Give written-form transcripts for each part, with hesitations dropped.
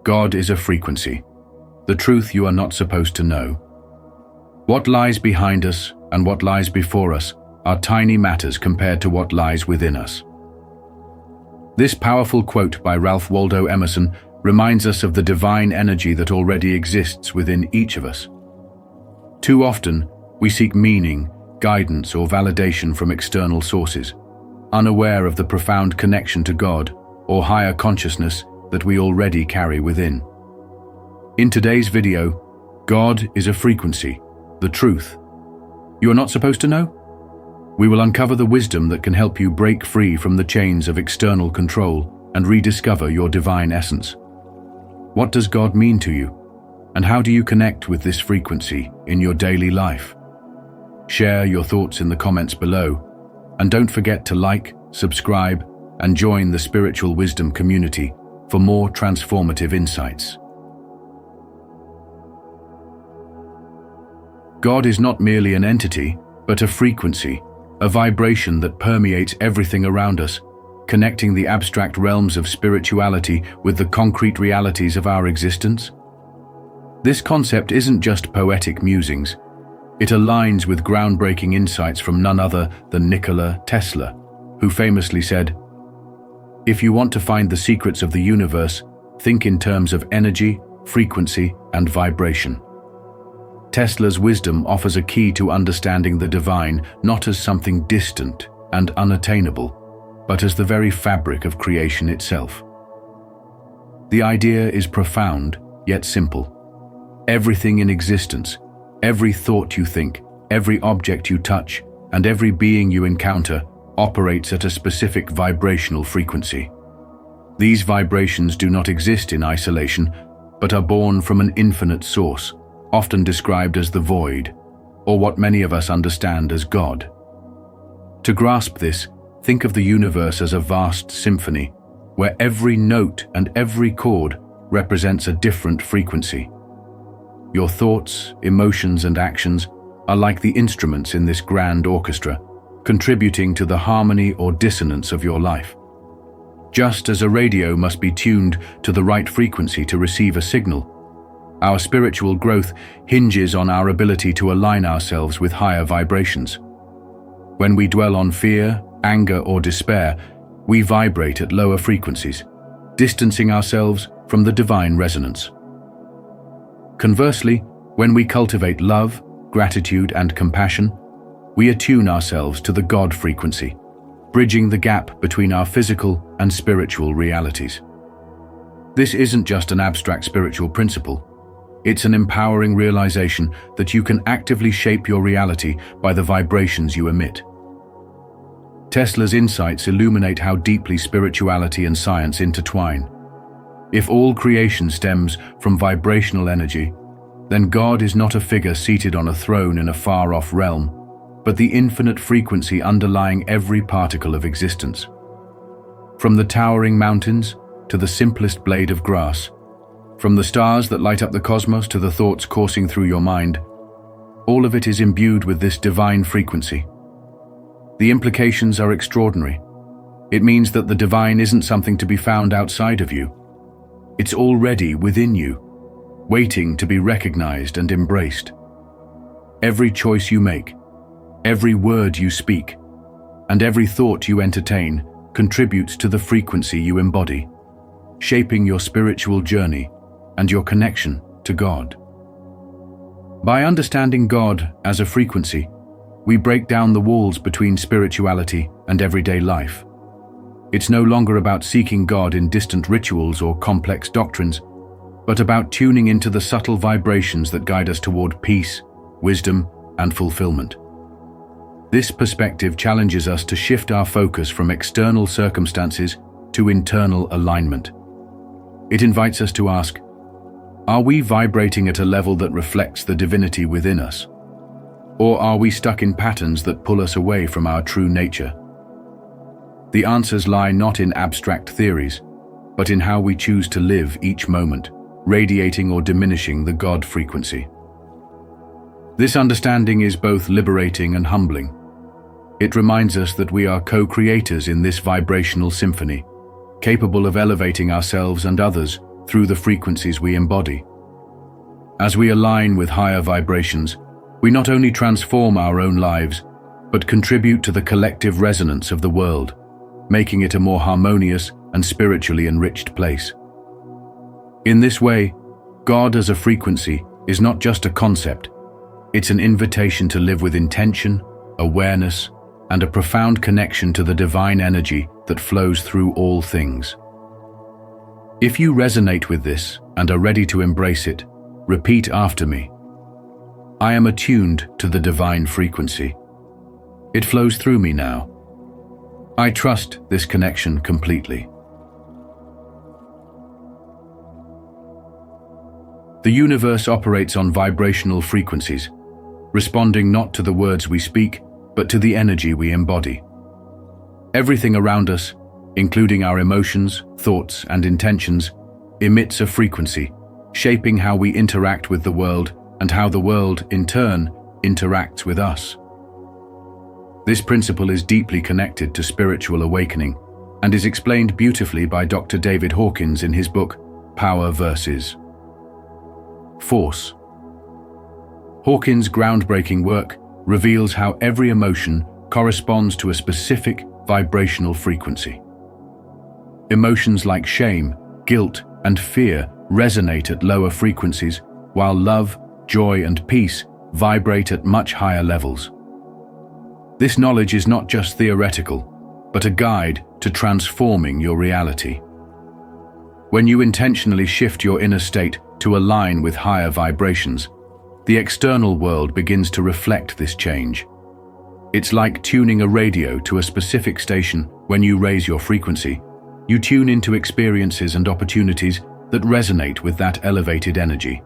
God is a frequency, the truth you are not supposed to know. What lies behind us and what lies before us are tiny matters compared to what lies within us. This powerful quote by Ralph Waldo Emerson reminds us of the divine energy that already exists within each of us. Too often, we seek meaning, guidance, or validation from external sources, unaware of the profound connection to God or higher consciousness that we already carry within. In today's video, God is a frequency, the truth you are not supposed to know? We will uncover the wisdom that can help you break free from the chains of external control and rediscover your divine essence. What does God mean to you? And how do you connect with this frequency in your daily life? Share your thoughts in the comments below, and don't forget to like, subscribe, and join the Spiritual Wisdom community for more transformative insights. God is not merely an entity, but a frequency, a vibration that permeates everything around us, connecting the abstract realms of spirituality with the concrete realities of our existence. This concept isn't just poetic musings. It aligns with groundbreaking insights from none other than Nikola Tesla, who famously said, "If you want to find the secrets of the universe, think in terms of energy, frequency, and vibration." Tesla's wisdom offers a key to understanding the divine not as something distant and unattainable, but as the very fabric of creation itself. The idea is profound, yet simple. Everything in existence, every thought you think, every object you touch, and every being you encounter operates at a specific vibrational frequency. These vibrations do not exist in isolation, but are born from an infinite source, often described as the void, or what many of us understand as God. To grasp this, think of the universe as a vast symphony, where every note and every chord represents a different frequency. Your thoughts, emotions, and actions are like the instruments in this grand orchestra, contributing to the harmony or dissonance of your life. Just as a radio must be tuned to the right frequency to receive a signal, our spiritual growth hinges on our ability to align ourselves with higher vibrations. When we dwell on fear, anger, or despair, we vibrate at lower frequencies, distancing ourselves from the divine resonance. Conversely, when we cultivate love, gratitude, and compassion, we attune ourselves to the God frequency, bridging the gap between our physical and spiritual realities. This isn't just an abstract spiritual principle. It's an empowering realization that you can actively shape your reality by the vibrations you emit. Tesla's insights illuminate how deeply spirituality and science intertwine. If all creation stems from vibrational energy, then God is not a figure seated on a throne in a far-off realm, but the infinite frequency underlying every particle of existence. From the towering mountains to the simplest blade of grass, from the stars that light up the cosmos to the thoughts coursing through your mind, all of it is imbued with this divine frequency. The implications are extraordinary. It means that the divine isn't something to be found outside of you. It's already within you, waiting to be recognized and embraced. Every choice you make, every word you speak, and every thought you entertain contributes to the frequency you embody, shaping your spiritual journey and your connection to God. By understanding God as a frequency, we break down the walls between spirituality and everyday life. It's no longer about seeking God in distant rituals or complex doctrines, but about tuning into the subtle vibrations that guide us toward peace, wisdom, and fulfillment. This perspective challenges us to shift our focus from external circumstances to internal alignment. It invites us to ask, are we vibrating at a level that reflects the divinity within us? Or are we stuck in patterns that pull us away from our true nature? The answers lie not in abstract theories, but in how we choose to live each moment, radiating or diminishing the God frequency. This understanding is both liberating and humbling. It reminds us that we are co-creators in this vibrational symphony, capable of elevating ourselves and others through the frequencies we embody. As we align with higher vibrations, we not only transform our own lives, but contribute to the collective resonance of the world, making it a more harmonious and spiritually enriched place. In this way, God as a frequency is not just a concept, it's an invitation to live with intention, awareness, and a profound connection to the divine energy that flows through all things. If you resonate with this and are ready to embrace it, repeat after me. I am attuned to the divine frequency. It flows through me now. I trust this connection completely. The universe operates on vibrational frequencies, responding not to the words we speak, but to the energy we embody. Everything around us, including our emotions, thoughts, and intentions, emits a frequency, shaping how we interact with the world and how the world, in turn, interacts with us. This principle is deeply connected to spiritual awakening and is explained beautifully by Dr. David Hawkins in his book, Power versus Force. Hawkins' groundbreaking work reveals how every emotion corresponds to a specific vibrational frequency. Emotions like shame, guilt, and fear resonate at lower frequencies, while love, joy, and peace vibrate at much higher levels. This knowledge is not just theoretical, but a guide to transforming your reality. When you intentionally shift your inner state to align with higher vibrations, the external world begins to reflect this change. It's like tuning a radio to a specific station. When you raise your frequency, you tune into experiences and opportunities that resonate with that elevated energy.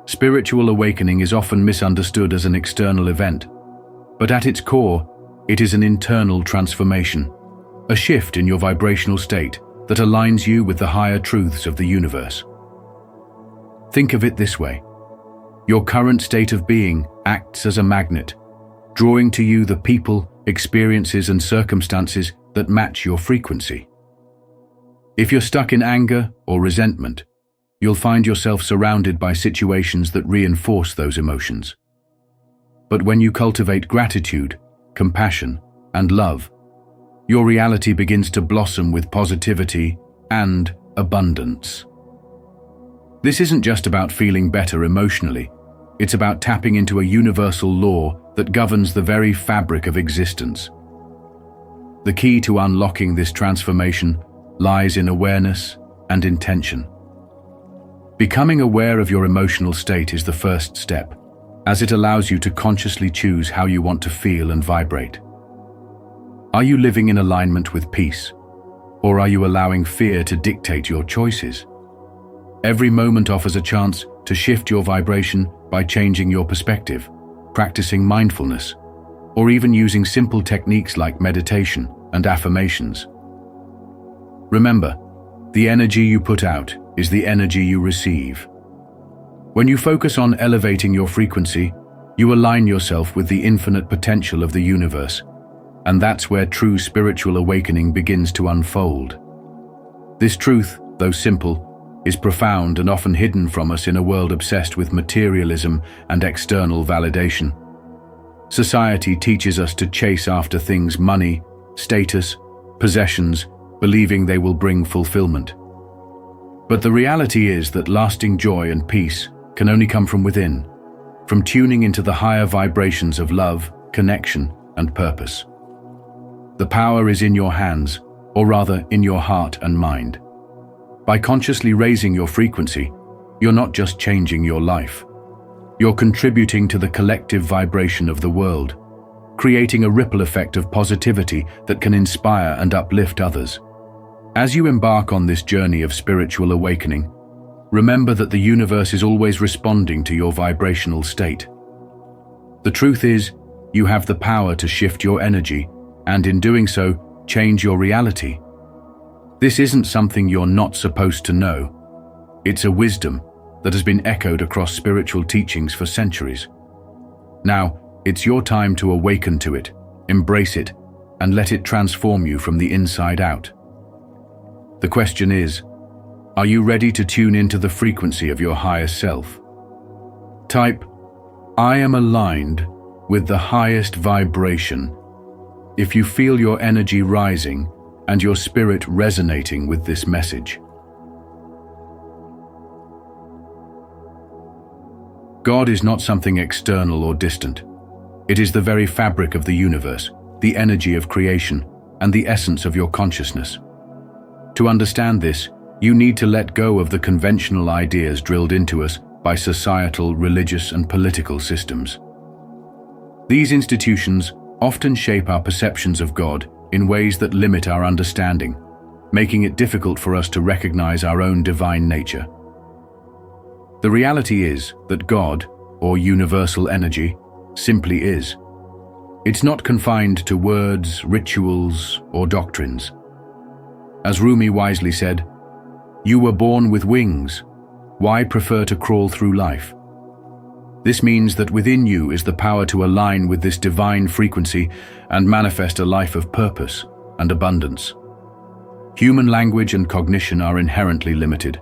Spiritual awakening is often misunderstood as an external event, but at its core, it is an internal transformation, a shift in your vibrational state that aligns you with the higher truths of the universe. Think of it this way. Your current state of being acts as a magnet, drawing to you the people, experiences, and circumstances that match your frequency. If you're stuck in anger or resentment, you'll find yourself surrounded by situations that reinforce those emotions. But when you cultivate gratitude, compassion, and love, your reality begins to blossom with positivity and abundance. This isn't just about feeling better emotionally, it's about tapping into a universal law that governs the very fabric of existence. The key to unlocking this transformation lies in awareness and intention. Becoming aware of your emotional state is the first step, as it allows you to consciously choose how you want to feel and vibrate. Are you living in alignment with peace, or are you allowing fear to dictate your choices? Every moment offers a chance to shift your vibration by changing your perspective, practicing mindfulness, or even using simple techniques like meditation and affirmations. Remember, the energy you put out is the energy you receive. When you focus on elevating your frequency, you align yourself with the infinite potential of the universe, and that's where true spiritual awakening begins to unfold. This truth, though simple, is profound and often hidden from us in a world obsessed with materialism and external validation. Society teaches us to chase after things, money, status, possessions, believing they will bring fulfillment. But the reality is that lasting joy and peace can only come from within, from tuning into the higher vibrations of love, connection, and purpose. The power is in your hands, or rather in your heart and mind. By consciously raising your frequency, you're not just changing your life. You're contributing to the collective vibration of the world, creating a ripple effect of positivity that can inspire and uplift others. As you embark on this journey of spiritual awakening, remember that the universe is always responding to your vibrational state. The truth is, you have the power to shift your energy, and in doing so, change your reality. This isn't something you're not supposed to know. It's a wisdom that has been echoed across spiritual teachings for centuries. Now, it's your time to awaken to it, embrace it, and let it transform you from the inside out. The question is, Are you ready to tune into the frequency of your higher self? Type, "I am aligned with the highest vibration," if you feel your energy rising and your spirit resonating with this message. God is not something external or distant. It is the very fabric of the universe, the energy of creation, and the essence of your consciousness. To understand this, you need to let go of the conventional ideas drilled into us by societal, religious, and political systems. These institutions often shape our perceptions of God in ways that limit our understanding, making it difficult for us to recognize our own divine nature. The reality is that God, or universal energy, simply is. It's not confined to words, rituals, or doctrines. As Rumi wisely said, "You were born with wings. Why prefer to crawl through life?" This means that within you is the power to align with this divine frequency and manifest a life of purpose and abundance. Human language and cognition are inherently limited.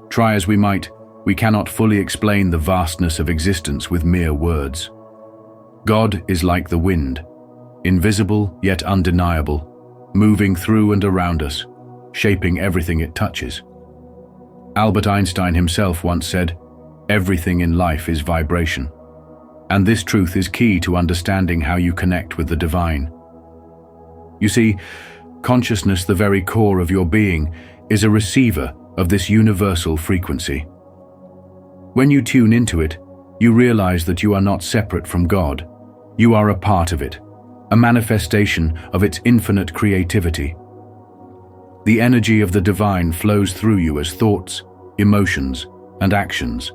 Try as we might, we cannot fully explain the vastness of existence with mere words. God is like the wind, invisible yet undeniable, moving through and around us, shaping everything it touches. Albert Einstein himself once said, "Everything in life is vibration." And this truth is key to understanding how you connect with the divine. You see, consciousness, the very core of your being, is a receiver of this universal frequency. When you tune into it, you realize that you are not separate from God. You are a part of it, a manifestation of its infinite creativity. The energy of the divine flows through you as thoughts, emotions, and actions.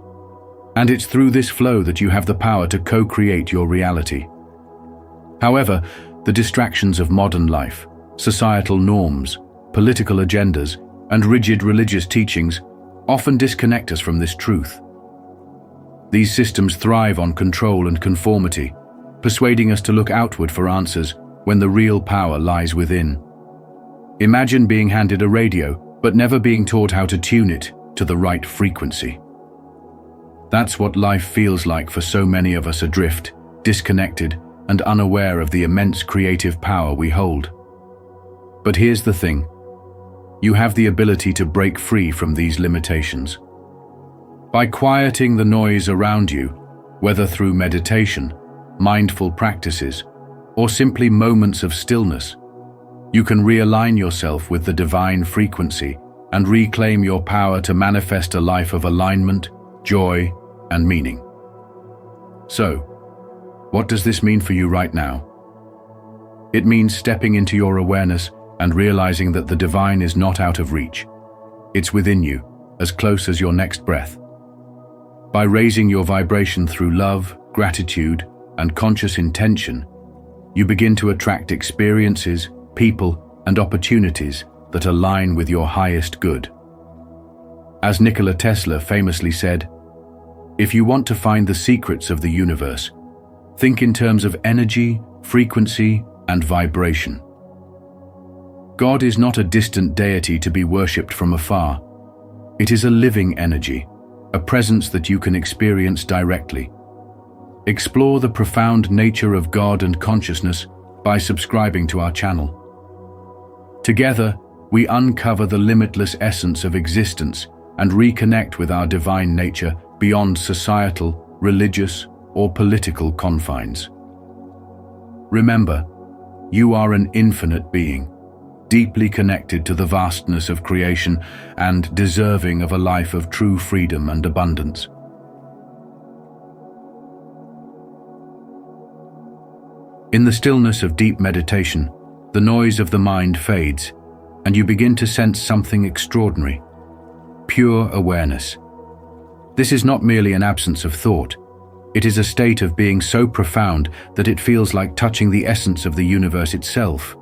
And it's through this flow that you have the power to co-create your reality. However, the distractions of modern life, societal norms, political agendas, and rigid religious teachings often disconnect us from this truth. These systems thrive on control and conformity, persuading us to look outward for answers when the real power lies within. Imagine being handed a radio, but never being taught how to tune it to the right frequency. That's what life feels like for so many of us, adrift, disconnected, and unaware of the immense creative power we hold. But here's the thing. You have the ability to break free from these limitations. By quieting the noise around you, whether through meditation, mindful practices, or simply moments of stillness, you can realign yourself with the divine frequency and reclaim your power to manifest a life of alignment, joy, and meaning. So, what does this mean for you right now? It means stepping into your awareness and realizing that the divine is not out of reach. It's within you, as close as your next breath. By raising your vibration through love, gratitude, and conscious intention, you begin to attract experiences, people, and opportunities that align with your highest good. As Nikola Tesla famously said, "If you want to find the secrets of the universe, think in terms of energy, frequency, and vibration." God is not a distant deity to be worshipped from afar. It is a living energy, a presence that you can experience directly. Explore the profound nature of God and consciousness by subscribing to our channel. Together, we uncover the limitless essence of existence and reconnect with our divine nature beyond societal, religious, or political confines. Remember, you are an infinite being, deeply connected to the vastness of creation and deserving of a life of true freedom and abundance. In the stillness of deep meditation, the noise of the mind fades, and you begin to sense something extraordinary: pure awareness. This is not merely an absence of thought. It is a state of being so profound that it feels like touching the essence of the universe itself,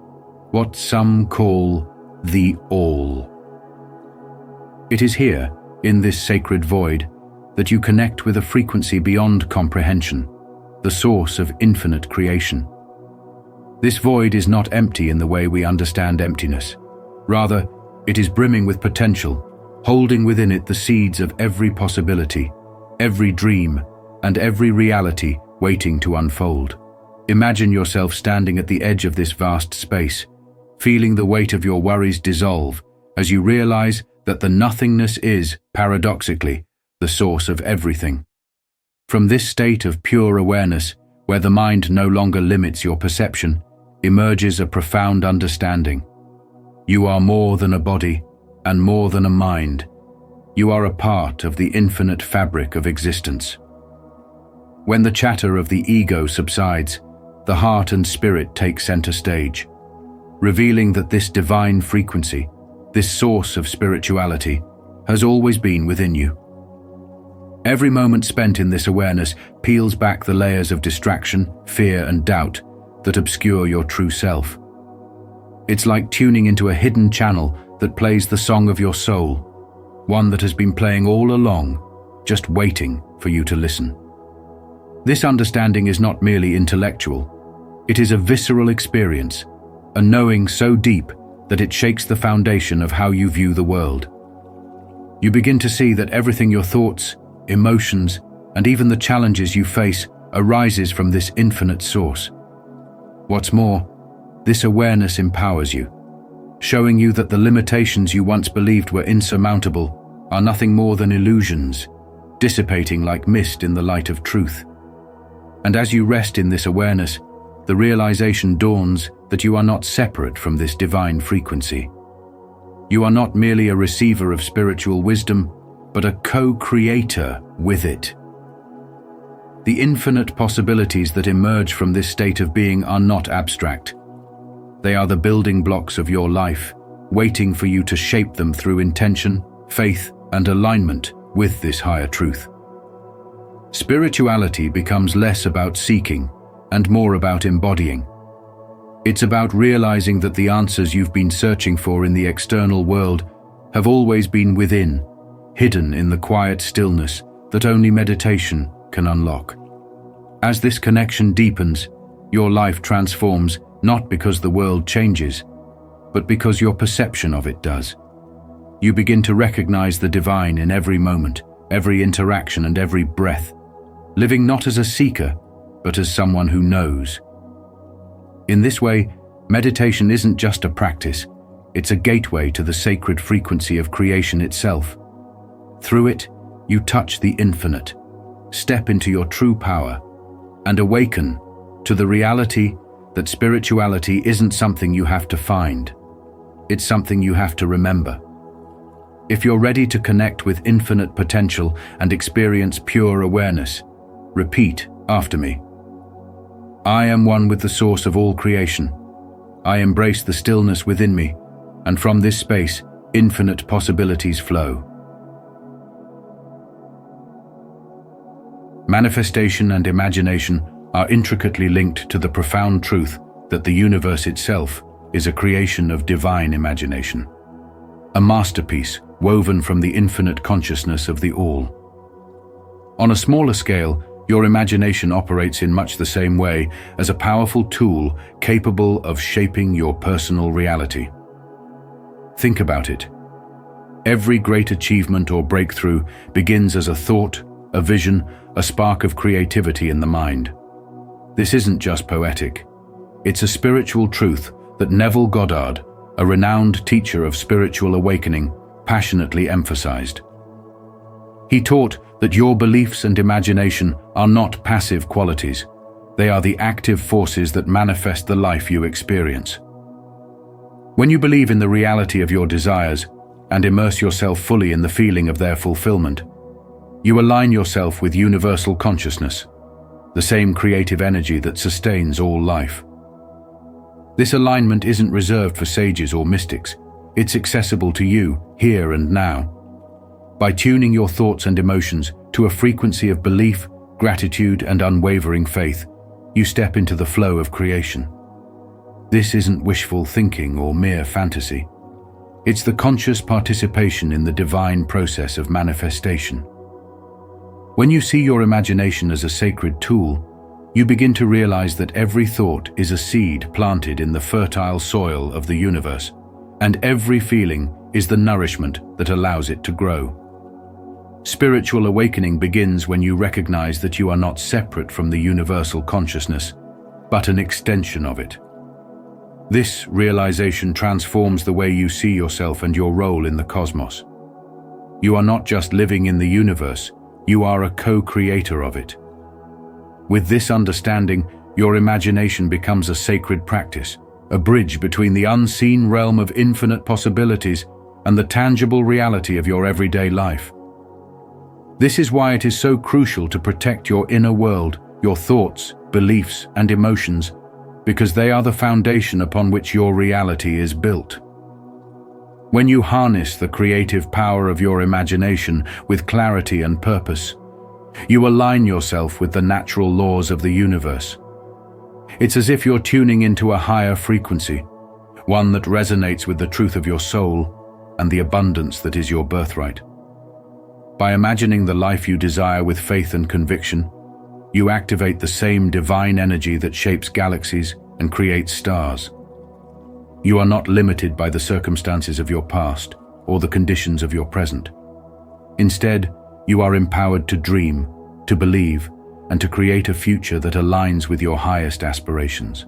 what some call the All. It is here, in this sacred void, that you connect with a frequency beyond comprehension, the source of infinite creation. This void is not empty in the way we understand emptiness. Rather, it is brimming with potential, holding within it the seeds of every possibility, every dream, and every reality waiting to unfold. Imagine yourself standing at the edge of this vast space, feeling the weight of your worries dissolve as you realize that the nothingness is, paradoxically, the source of everything. From this state of pure awareness, where the mind no longer limits your perception, emerges a profound understanding. You are more than a body and more than a mind. You are a part of the infinite fabric of existence. When the chatter of the ego subsides, the heart and spirit take center stage, revealing that this divine frequency, this source of spirituality, has always been within you. Every moment spent in this awareness peels back the layers of distraction, fear, and doubt that obscure your true self. It's like tuning into a hidden channel that plays the song of your soul, one that has been playing all along, just waiting for you to listen. This understanding is not merely intellectual. It is a visceral experience, a knowing so deep that it shakes the foundation of how you view the world. You begin to see that everything your thoughts, emotions, and even the challenges you face arises from this infinite source. What's more, this awareness empowers you, showing you that the limitations you once believed were insurmountable are nothing more than illusions, dissipating like mist in the light of truth. And as you rest in this awareness, the realization dawns that you are not separate from this divine frequency. You are not merely a receiver of spiritual wisdom, but a co-creator with it. The infinite possibilities that emerge from this state of being are not abstract. They are the building blocks of your life, waiting for you to shape them through intention, faith, and alignment with this higher truth. Spirituality becomes less about seeking and more about embodying. It's about realizing that the answers you've been searching for in the external world have always been within, hidden in the quiet stillness that only meditation can unlock. As this connection deepens, your life transforms not because the world changes, but because your perception of it does. You begin to recognize the divine in every moment, every interaction, and every breath, living not as a seeker, but as someone who knows. In this way, meditation isn't just a practice, it's a gateway to the sacred frequency of creation itself. Through it, you touch the infinite, step into your true power, and awaken to the reality that spirituality isn't something you have to find. It's something you have to remember. If you're ready to connect with infinite potential and experience pure awareness, repeat after me. I am one with the source of all creation. I embrace the stillness within me, and from this space, infinite possibilities flow. Manifestation and imagination are intricately linked to the profound truth that the universe itself is a creation of divine imagination, a masterpiece woven from the infinite consciousness of the All. On a smaller scale, your imagination operates in much the same way as a powerful tool capable of shaping your personal reality. Think about it. Every great achievement or breakthrough begins as a thought, a vision, a spark of creativity in the mind. This isn't just poetic. It's a spiritual truth that Neville Goddard, a renowned teacher of spiritual awakening, passionately emphasized. He taught that your beliefs and imagination are not passive qualities. They are the active forces that manifest the life you experience. When you believe in the reality of your desires and immerse yourself fully in the feeling of their fulfillment, you align yourself with universal consciousness, the same creative energy that sustains all life. This alignment isn't reserved for sages or mystics. It's accessible to you, here and now. By tuning your thoughts and emotions to a frequency of belief, gratitude, and unwavering faith, you step into the flow of creation. This isn't wishful thinking or mere fantasy. It's the conscious participation in the divine process of manifestation. When you see your imagination as a sacred tool, you begin to realize that every thought is a seed planted in the fertile soil of the universe, and every feeling is the nourishment that allows it to grow. Spiritual awakening begins when you recognize that you are not separate from the universal consciousness, but an extension of it. This realization transforms the way you see yourself and your role in the cosmos. You are not just living in the universe, you are a co-creator of it. With this understanding, your imagination becomes a sacred practice, a bridge between the unseen realm of infinite possibilities and the tangible reality of your everyday life. This is why it is so crucial to protect your inner world, your thoughts, beliefs, and emotions, because they are the foundation upon which your reality is built. When you harness the creative power of your imagination with clarity and purpose, you align yourself with the natural laws of the universe. It's as if you're tuning into a higher frequency, one that resonates with the truth of your soul and the abundance that is your birthright. By imagining the life you desire with faith and conviction, you activate the same divine energy that shapes galaxies and creates stars. You are not limited by the circumstances of your past or the conditions of your present. Instead, you are empowered to dream, to believe, and to create a future that aligns with your highest aspirations.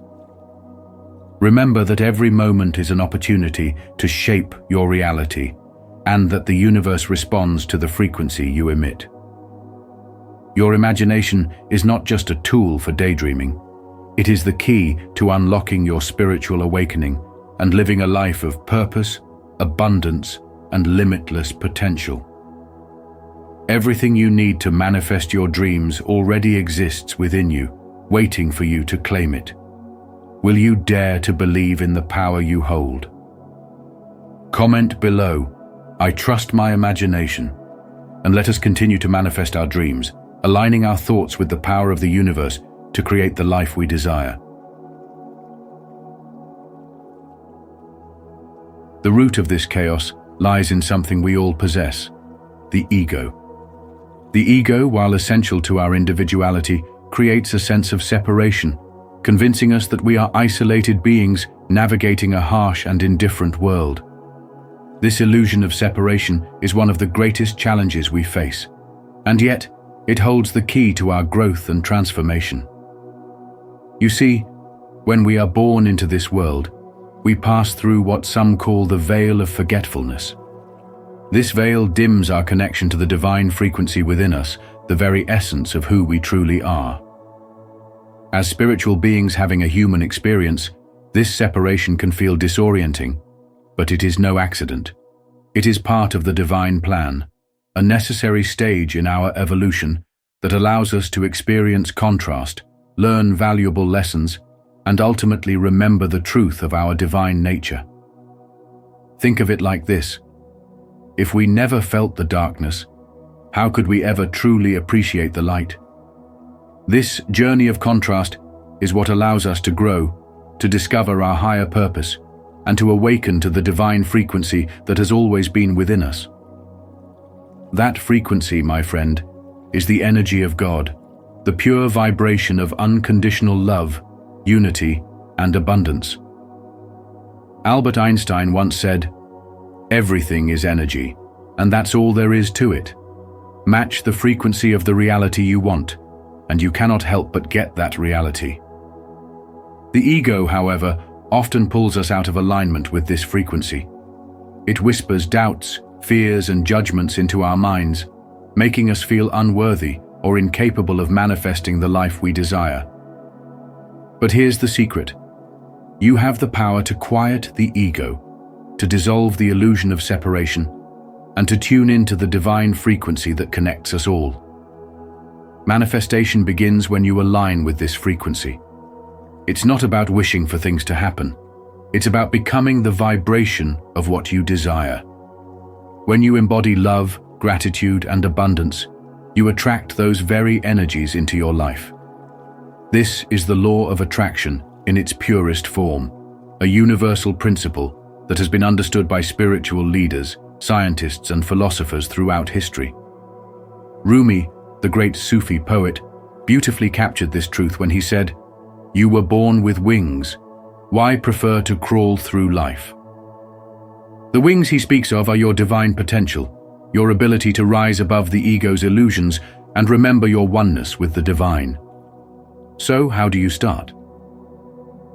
Remember that every moment is an opportunity to shape your reality, and that the universe responds to the frequency you emit. Your imagination is not just a tool for daydreaming. It is the key to unlocking your spiritual awakening and living a life of purpose, abundance, and limitless potential. Everything you need to manifest your dreams already exists within you, waiting for you to claim it. Will you dare to believe in the power you hold? Comment below, "I trust my imagination," and let us continue to manifest our dreams, aligning our thoughts with the power of the universe to create the life we desire. The root of this chaos lies in something we all possess: the ego. The ego, while essential to our individuality, creates a sense of separation, convincing us that we are isolated beings navigating a harsh and indifferent world. This illusion of separation is one of the greatest challenges we face, and yet it holds the key to our growth and transformation. You see, when we are born into this world, we pass through what some call the veil of forgetfulness. This veil dims our connection to the divine frequency within us, the very essence of who we truly are. As spiritual beings having a human experience, this separation can feel disorienting, but it is no accident. It is part of the divine plan, a necessary stage in our evolution that allows us to experience contrast, learn valuable lessons, and ultimately remember the truth of our divine nature. Think of it like this: if we never felt the darkness, how could we ever truly appreciate the light? This journey of contrast is what allows us to grow, to discover our higher purpose, and to awaken to the divine frequency that has always been within us. That frequency, my friend, is the energy of God, the pure vibration of unconditional love, unity, and abundance. Albert Einstein once said, "Everything is energy, and that's all there is to it. Match the frequency of the reality you want, and you cannot help but get that reality." The ego, however, often pulls us out of alignment with this frequency. It whispers doubts, fears, and judgments into our minds, making us feel unworthy or incapable of manifesting the life we desire. But here's the secret. You have the power to quiet the ego, to dissolve the illusion of separation, and to tune into the divine frequency that connects us all. Manifestation begins when you align with this frequency. It's not about wishing for things to happen. It's about becoming the vibration of what you desire. When you embody love, gratitude, and abundance, you attract those very energies into your life. This is the law of attraction in its purest form, a universal principle that has been understood by spiritual leaders, scientists, and philosophers throughout history. Rumi, the great Sufi poet, beautifully captured this truth when he said, "You were born with wings. Why prefer to crawl through life?" The wings he speaks of are your divine potential, your ability to rise above the ego's illusions and remember your oneness with the divine. So, how do you start?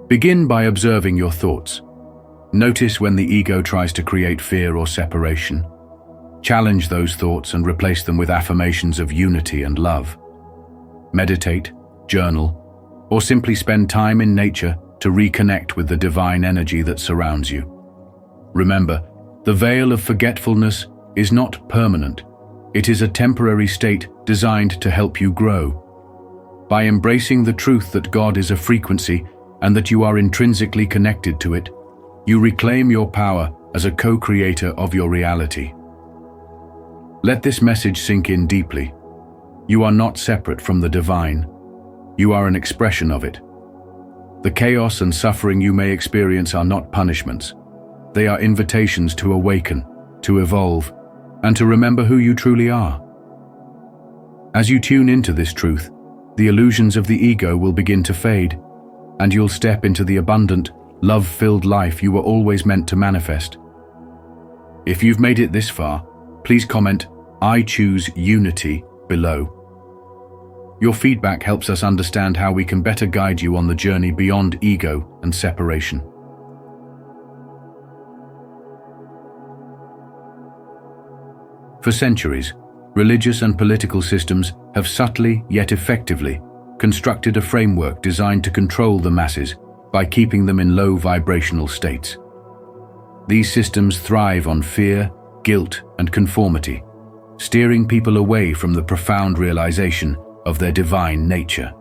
Begin by observing your thoughts. Notice when the ego tries to create fear or separation. Challenge those thoughts and replace them with affirmations of unity and love. Meditate, journal, or simply spend time in nature to reconnect with the divine energy that surrounds you. Remember, the veil of forgetfulness is not permanent. It is a temporary state designed to help you grow. By embracing the truth that God is a frequency and that you are intrinsically connected to it, you reclaim your power as a co-creator of your reality. Let this message sink in deeply. You are not separate from the divine. You are an expression of it. The chaos and suffering you may experience are not punishments. They are invitations to awaken, to evolve, and to remember who you truly are. As you tune into this truth, the illusions of the ego will begin to fade, and you'll step into the abundant, love-filled life you were always meant to manifest. If you've made it this far, please comment, "I choose unity," below. Your feedback helps us understand how we can better guide you on the journey beyond ego and separation. For centuries, religious and political systems have subtly yet effectively constructed a framework designed to control the masses by keeping them in low vibrational states. These systems thrive on fear, guilt, and conformity, steering people away from the profound realization of their divine nature.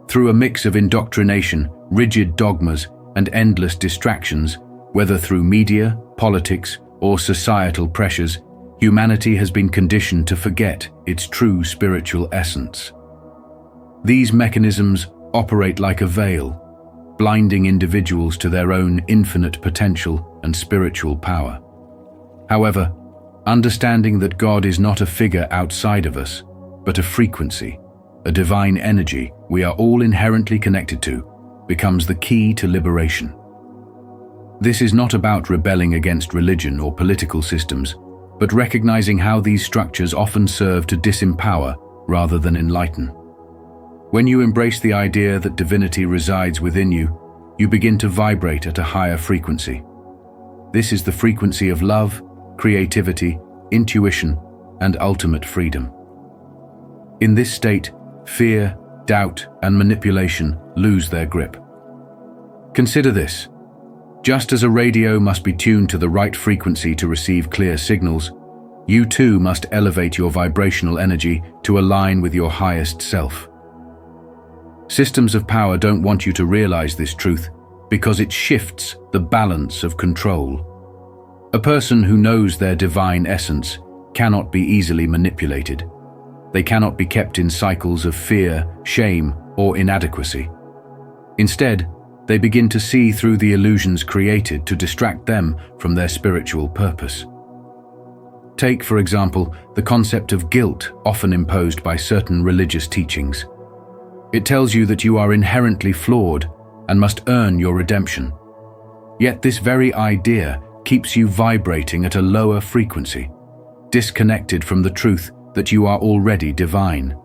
Through a mix of indoctrination, rigid dogmas, and endless distractions, whether through media, politics, or societal pressures, humanity has been conditioned to forget its true spiritual essence. These mechanisms operate like a veil, blinding individuals to their own infinite potential and spiritual power. However, understanding that God is not a figure outside of us, but a frequency, a divine energy we are all inherently connected to, becomes the key to liberation. This is not about rebelling against religion or political systems, but recognizing how these structures often serve to disempower rather than enlighten. When you embrace the idea that divinity resides within you, you begin to vibrate at a higher frequency. This is the frequency of love, creativity, intuition, and ultimate freedom. In this state, fear, doubt, and manipulation lose their grip. Consider this. Just as a radio must be tuned to the right frequency to receive clear signals, you too must elevate your vibrational energy to align with your highest self. Systems of power don't want you to realize this truth because it shifts the balance of control. A person who knows their divine essence cannot be easily manipulated. They cannot be kept in cycles of fear, shame, or inadequacy. Instead, they begin to see through the illusions created to distract them from their spiritual purpose. Take, for example, the concept of guilt often imposed by certain religious teachings. It tells you that you are inherently flawed and must earn your redemption. Yet this very idea keeps you vibrating at a lower frequency, disconnected from the truth that you are already divine.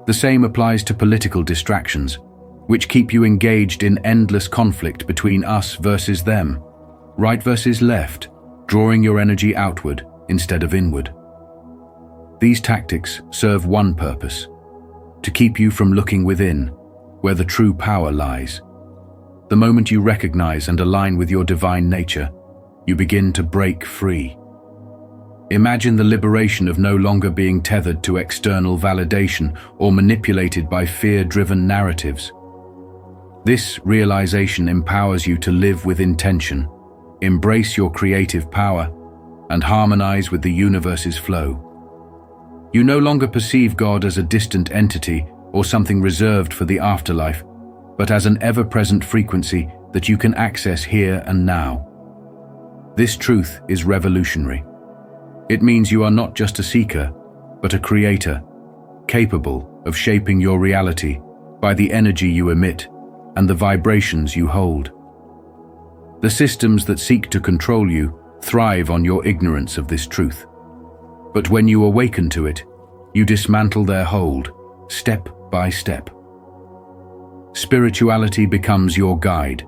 The same applies to political distractions, which keep you engaged in endless conflict between us versus them, right versus left, drawing your energy outward instead of inward. These tactics serve one purpose: to keep you from looking within, where the true power lies. The moment you recognize and align with your divine nature, you begin to break free. Imagine the liberation of no longer being tethered to external validation or manipulated by fear-driven narratives. This realization empowers you to live with intention, embrace your creative power, and harmonize with the universe's flow. You no longer perceive God as a distant entity or something reserved for the afterlife, but as an ever-present frequency that you can access here and now. This truth is revolutionary. It means you are not just a seeker, but a creator, capable of shaping your reality by the energy you emit and the vibrations you hold. The systems that seek to control you thrive on your ignorance of this truth. But when you awaken to it, you dismantle their hold, step by step. Spirituality becomes your guide,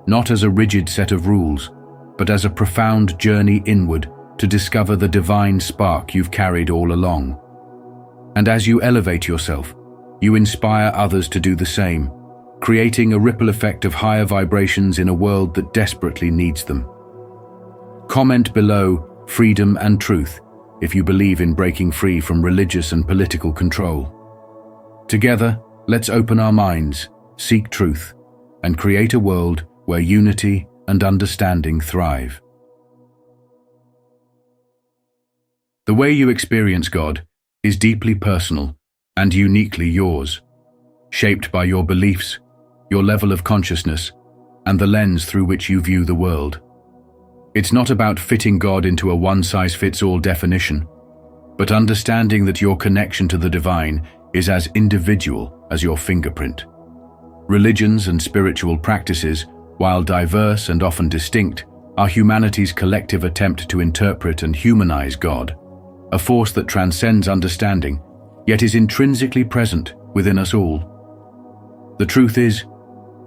not as a rigid set of rules, but as a profound journey inward to discover the divine spark you've carried all along. And as you elevate yourself, you inspire others to do the same, creating a ripple effect of higher vibrations in a world that desperately needs them. Comment below freedom and truth if you believe in breaking free from religious and political control. Together, let's open our minds, seek truth, and create a world where unity and understanding thrive. The way you experience God is deeply personal and uniquely yours, shaped by your beliefs, your level of consciousness, and the lens through which you view the world. It's not about fitting God into a one-size-fits-all definition, but understanding that your connection to the divine is as individual as your fingerprint. Religions and spiritual practices, while diverse and often distinct, are humanity's collective attempt to interpret and humanize God, a force that transcends understanding, yet is intrinsically present within us all. The truth is,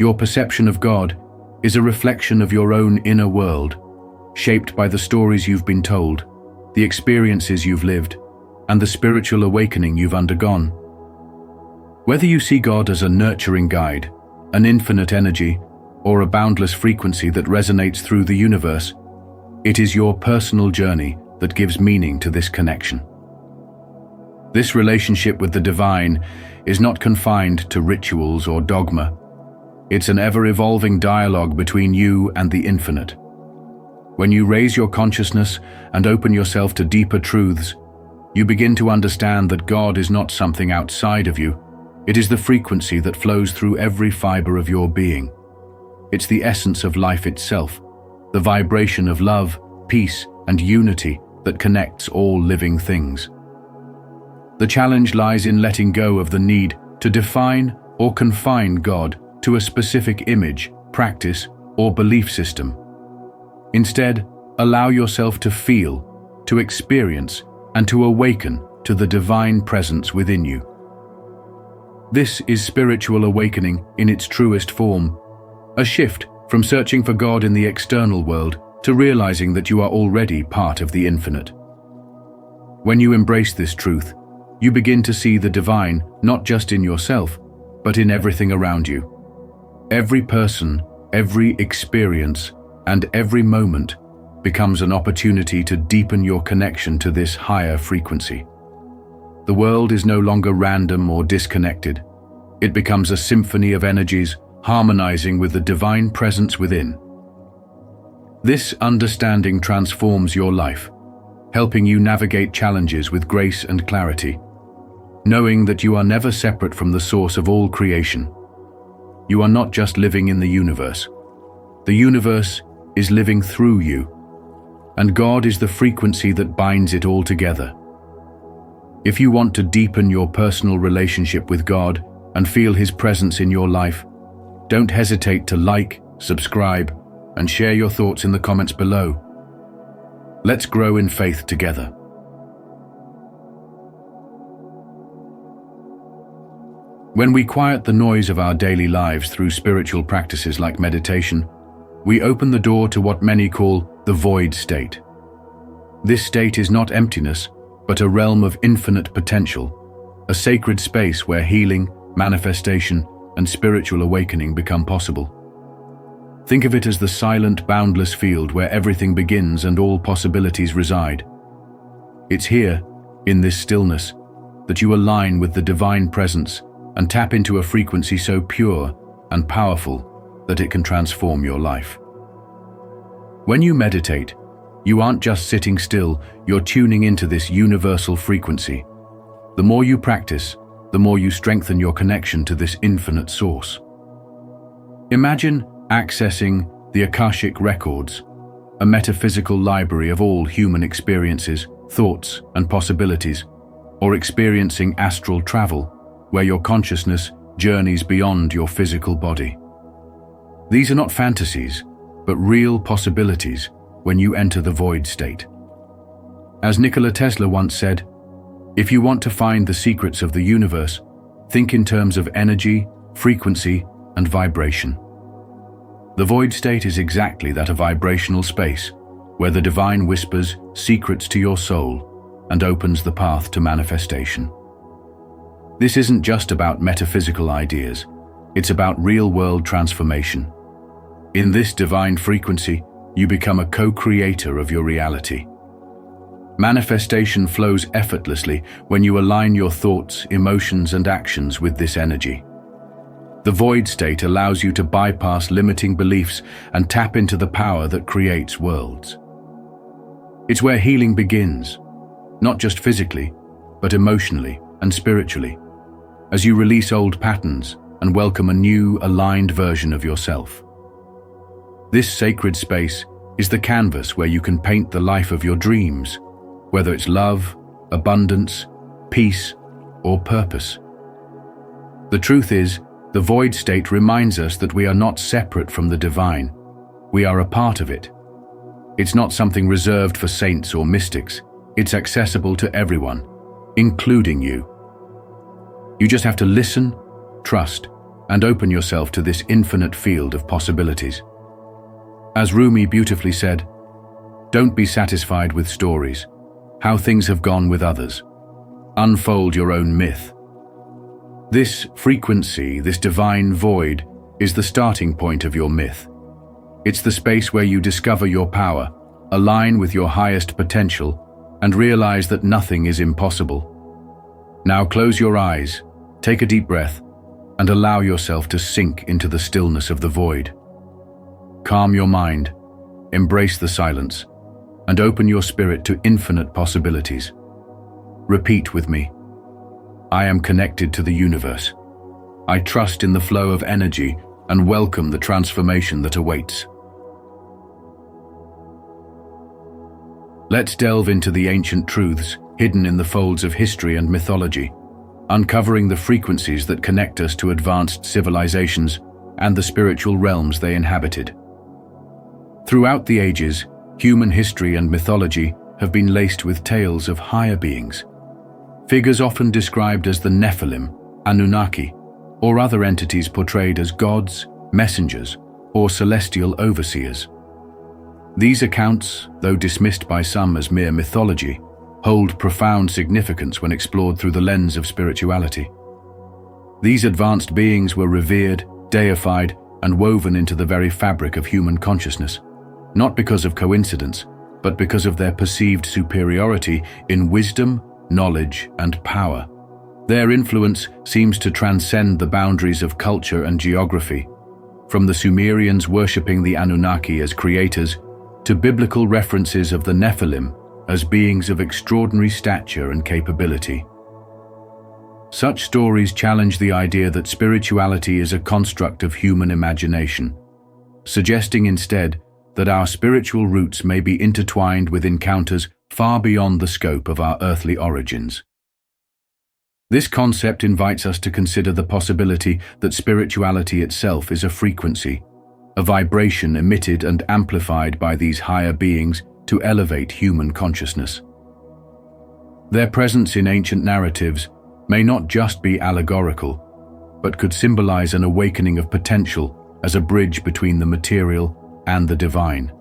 your perception of God is a reflection of your own inner world, shaped by the stories you've been told, the experiences you've lived, and the spiritual awakening you've undergone. Whether you see God as a nurturing guide, an infinite energy, or a boundless frequency that resonates through the universe, it is your personal journey that gives meaning to this connection. This relationship with the divine is not confined to rituals or dogma. It's an ever-evolving dialogue between you and the infinite. When you raise your consciousness and open yourself to deeper truths, you begin to understand that God is not something outside of you. It is the frequency that flows through every fiber of your being. It's the essence of life itself, the vibration of love, peace, and unity that connects all living things. The challenge lies in letting go of the need to define or confine God to a specific image, practice, or belief system. Instead, allow yourself to feel, to experience, and to awaken to the divine presence within you. This is spiritual awakening in its truest form, a shift from searching for God in the external world to realizing that you are already part of the infinite. When you embrace this truth, you begin to see the divine not just in yourself, but in everything around you. Every person, every experience, and every moment becomes an opportunity to deepen your connection to this higher frequency. The world is no longer random or disconnected. It becomes a symphony of energies harmonizing with the divine presence within. This understanding transforms your life, helping you navigate challenges with grace and clarity, knowing that you are never separate from the source of all creation. You are not just living in the universe. The universe is living through you, and God is the frequency that binds it all together. If you want to deepen your personal relationship with God and feel His presence in your life, don't hesitate to like, subscribe, and share your thoughts in the comments below. Let's grow in faith together. When we quiet the noise of our daily lives through spiritual practices like meditation, we open the door to what many call the void state. This state is not emptiness, but a realm of infinite potential, a sacred space where healing, manifestation, and spiritual awakening become possible. Think of it as the silent, boundless field where everything begins and all possibilities reside. It's here, in this stillness, that you align with the divine presence and tap into a frequency so pure and powerful that it can transform your life. When you meditate, you aren't just sitting still, you're tuning into this universal frequency. The more you practice, the more you strengthen your connection to this infinite source. Imagine accessing the Akashic Records, a metaphysical library of all human experiences, thoughts, and possibilities, or experiencing astral travel, where your consciousness journeys beyond your physical body. These are not fantasies, but real possibilities when you enter the void state. As Nikola Tesla once said, "If you want to find the secrets of the universe, think in terms of energy, frequency, and vibration." The void state is exactly that, a vibrational space, where the divine whispers secrets to your soul and opens the path to manifestation. This isn't just about metaphysical ideas, it's about real-world transformation. In this divine frequency, you become a co-creator of your reality. Manifestation flows effortlessly when you align your thoughts, emotions, and actions with this energy. The void state allows you to bypass limiting beliefs and tap into the power that creates worlds. It's where healing begins, not just physically, but emotionally and spiritually, as you release old patterns and welcome a new, aligned version of yourself. This sacred space is the canvas where you can paint the life of your dreams, whether it's love, abundance, peace, or purpose. The truth is, the void state reminds us that we are not separate from the divine. We are a part of it. It's not something reserved for saints or mystics. It's accessible to everyone, including you. You just have to listen, trust, and open yourself to this infinite field of possibilities. As Rumi beautifully said, "Don't be satisfied with stories, how things have gone with others. Unfold your own myth." This frequency, this divine void, is the starting point of your myth. It's the space where you discover your power, align with your highest potential, and realize that nothing is impossible. Now close your eyes, take a deep breath, and allow yourself to sink into the stillness of the void. Calm your mind, embrace the silence, and open your spirit to infinite possibilities. Repeat with me. I am connected to the universe. I trust in the flow of energy and welcome the transformation that awaits. Let's delve into the ancient truths hidden in the folds of history and mythology, uncovering the frequencies that connect us to advanced civilizations and the spiritual realms they inhabited. Throughout the ages, human history and mythology have been laced with tales of higher beings. Figures often described as the Nephilim, Anunnaki, or other entities portrayed as gods, messengers, or celestial overseers. These accounts, though dismissed by some as mere mythology, hold profound significance when explored through the lens of spirituality. These advanced beings were revered, deified, and woven into the very fabric of human consciousness, not because of coincidence, but because of their perceived superiority in wisdom, knowledge, and power. Their influence seems to transcend the boundaries of culture and geography, from the Sumerians worshipping the Anunnaki as creators to biblical references of the Nephilim as beings of extraordinary stature and capability. Such stories challenge the idea that spirituality is a construct of human imagination, suggesting instead that our spiritual roots may be intertwined with encounters far beyond the scope of our earthly origins. This concept invites us to consider the possibility that spirituality itself is a frequency, a vibration emitted and amplified by these higher beings to elevate human consciousness. Their presence in ancient narratives may not just be allegorical, but could symbolize an awakening of potential as a bridge between the material and the divine.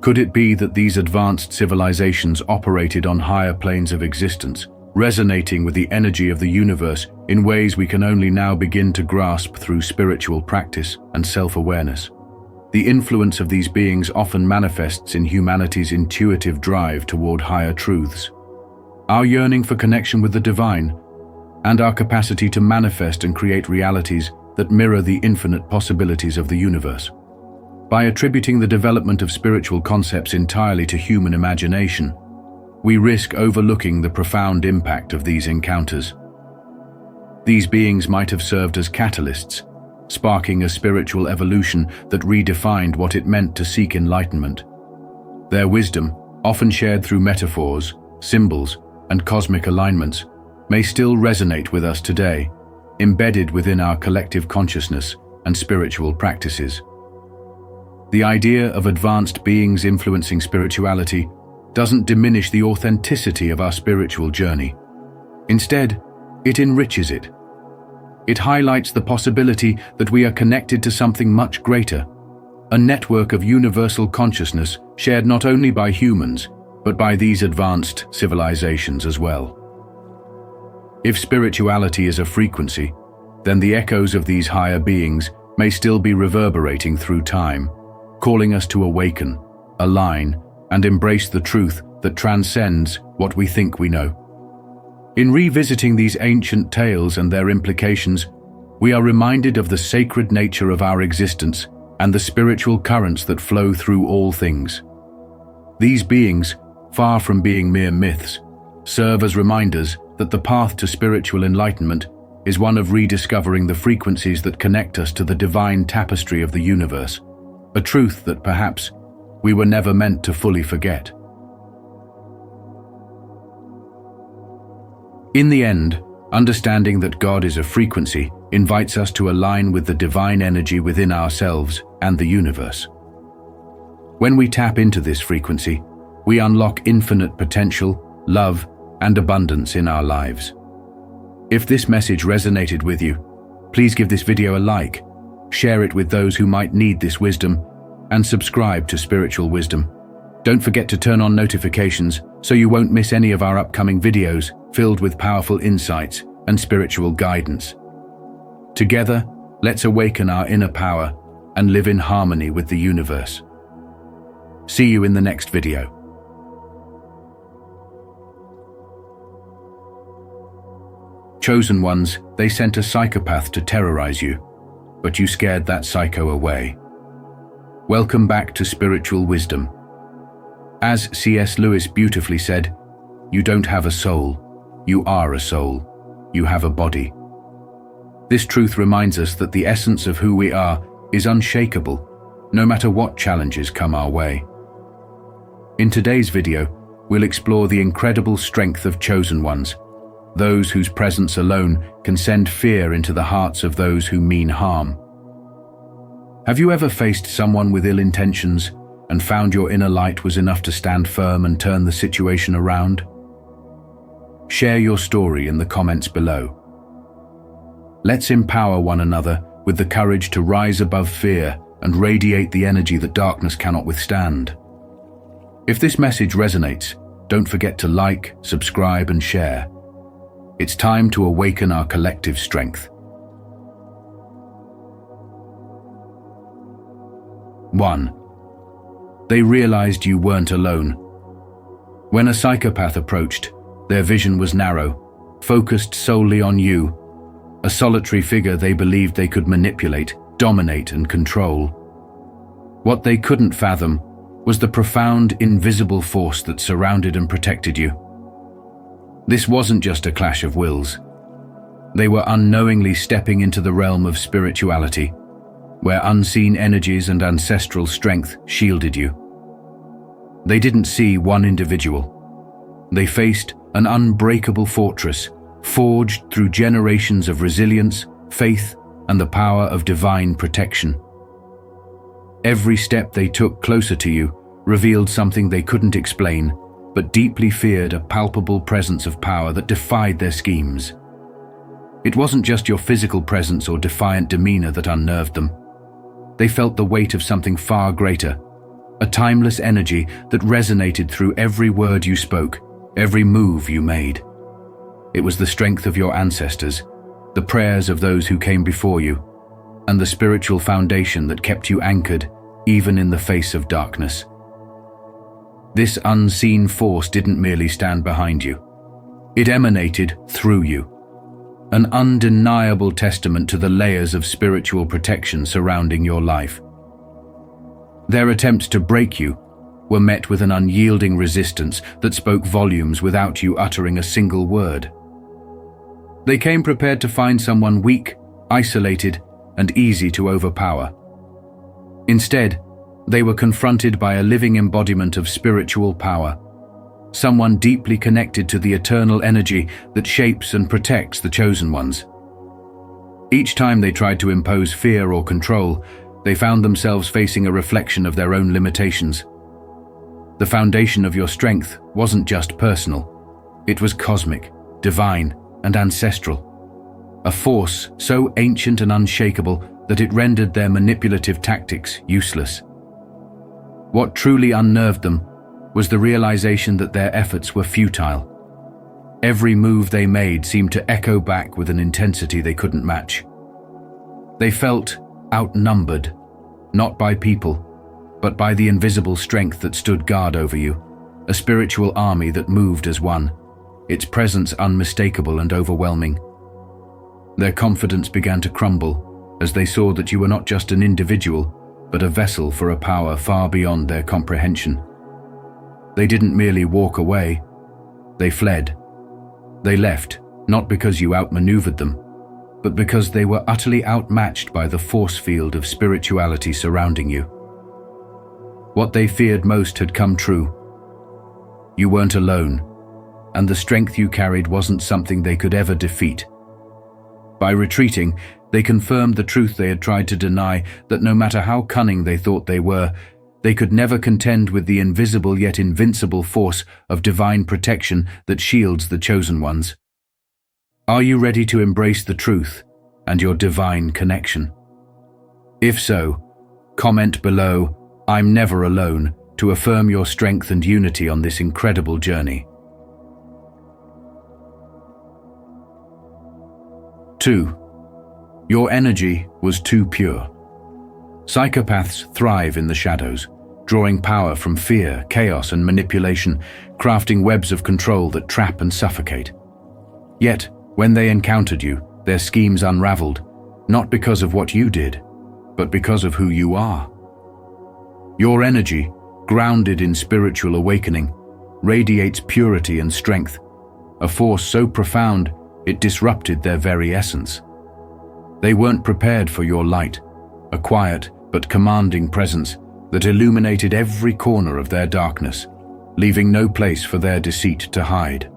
Could it be that these advanced civilizations operated on higher planes of existence, resonating with the energy of the universe in ways we can only now begin to grasp through spiritual practice and self-awareness? The influence of these beings often manifests in humanity's intuitive drive toward higher truths, our yearning for connection with the divine, and our capacity to manifest and create realities that mirror the infinite possibilities of the universe. By attributing the development of spiritual concepts entirely to human imagination, we risk overlooking the profound impact of these encounters. These beings might have served as catalysts, sparking a spiritual evolution that redefined what it meant to seek enlightenment. Their wisdom, often shared through metaphors, symbols, and cosmic alignments, may still resonate with us today, embedded within our collective consciousness and spiritual practices. The idea of advanced beings influencing spirituality doesn't diminish the authenticity of our spiritual journey. Instead, it enriches it. It highlights the possibility that we are connected to something much greater, a network of universal consciousness shared not only by humans, but by these advanced civilizations as well. If spirituality is a frequency, then the echoes of these higher beings may still be reverberating through time, calling us to awaken, align, and embrace the truth that transcends what we think we know. In revisiting these ancient tales and their implications, we are reminded of the sacred nature of our existence and the spiritual currents that flow through all things. These beings, far from being mere myths, serve as reminders that the path to spiritual enlightenment is one of rediscovering the frequencies that connect us to the divine tapestry of the universe, a truth that perhaps we were never meant to fully forget. In the end, understanding that God is a frequency invites us to align with the divine energy within ourselves and the universe. When we tap into this frequency, we unlock infinite potential, love, and abundance in our lives. If this message resonated with you, please give this video a like, share it with those who might need this wisdom, and subscribe to Spiritual Wisdom. Don't forget to turn on notifications so you won't miss any of our upcoming videos filled with powerful insights and spiritual guidance. Together, let's awaken our inner power and live in harmony with the universe. See you in the next video. Chosen ones, they sent a psychopath to terrorize you, but you scared that psycho away. Welcome back to Spiritual Wisdom. As C.S. Lewis beautifully said, you don't have a soul, you are a soul, you have a body. This truth reminds us that the essence of who we are is unshakable, no matter what challenges come our way. In today's video, we'll explore the incredible strength of chosen ones, those whose presence alone can send fear into the hearts of those who mean harm. Have you ever faced someone with ill intentions and found your inner light was enough to stand firm and turn the situation around? Share your story in the comments below. Let's empower one another with the courage to rise above fear and radiate the energy that darkness cannot withstand. If this message resonates, don't forget to like, subscribe, and share. It's time to awaken our collective strength. 1. They realized you weren't alone. When a psychopath approached, their vision was narrow, focused solely on you, a solitary figure they believed they could manipulate, dominate, and control. What they couldn't fathom was the profound, invisible force that surrounded and protected you. This wasn't just a clash of wills. They were unknowingly stepping into the realm of spirituality, where unseen energies and ancestral strength shielded you. They didn't see one individual. They faced an unbreakable fortress, forged through generations of resilience, faith, and the power of divine protection. Every step they took closer to you revealed something they couldn't explain, but deeply feared, a palpable presence of power that defied their schemes. It wasn't just your physical presence or defiant demeanor that unnerved them. They felt the weight of something far greater, a timeless energy that resonated through every word you spoke, every move you made. It was the strength of your ancestors, the prayers of those who came before you, and the spiritual foundation that kept you anchored even in the face of darkness. This unseen force didn't merely stand behind you. It emanated through you, an undeniable testament to the layers of spiritual protection surrounding your life. Their attempts to break you were met with an unyielding resistance that spoke volumes without you uttering a single word. They came prepared to find someone weak, isolated, and easy to overpower. Instead, they were confronted by a living embodiment of spiritual power, someone deeply connected to the eternal energy that shapes and protects the chosen ones. Each time they tried to impose fear or control, they found themselves facing a reflection of their own limitations. The foundation of your strength wasn't just personal. It was cosmic, divine, and ancestral. A force so ancient and unshakable that it rendered their manipulative tactics useless. What truly unnerved them was the realization that their efforts were futile. Every move they made seemed to echo back with an intensity they couldn't match. They felt outnumbered, not by people, but by the invisible strength that stood guard over you, a spiritual army that moved as one, its presence unmistakable and overwhelming. Their confidence began to crumble as they saw that you were not just an individual, but a vessel for a power far beyond their comprehension. They didn't merely walk away, they fled. They left, not because you outmaneuvered them, but because they were utterly outmatched by the force field of spirituality surrounding you. What they feared most had come true. You weren't alone, and the strength you carried wasn't something they could ever defeat. By retreating, they confirmed the truth they had tried to deny, that no matter how cunning they thought they were, they could never contend with the invisible yet invincible force of divine protection that shields the chosen ones. Are you ready to embrace the truth and your divine connection? If so, comment below, "I'm never alone," to affirm your strength and unity on this incredible journey. 2. Your energy was too pure. Psychopaths thrive in the shadows, drawing power from fear, chaos, and manipulation, crafting webs of control that trap and suffocate. Yet, when they encountered you, their schemes unraveled, not because of what you did, but because of who you are. Your energy, grounded in spiritual awakening, radiates purity and strength, a force so profound it disrupted their very essence. They weren't prepared for your light, a quiet but commanding presence that illuminated every corner of their darkness, leaving no place for their deceit to hide.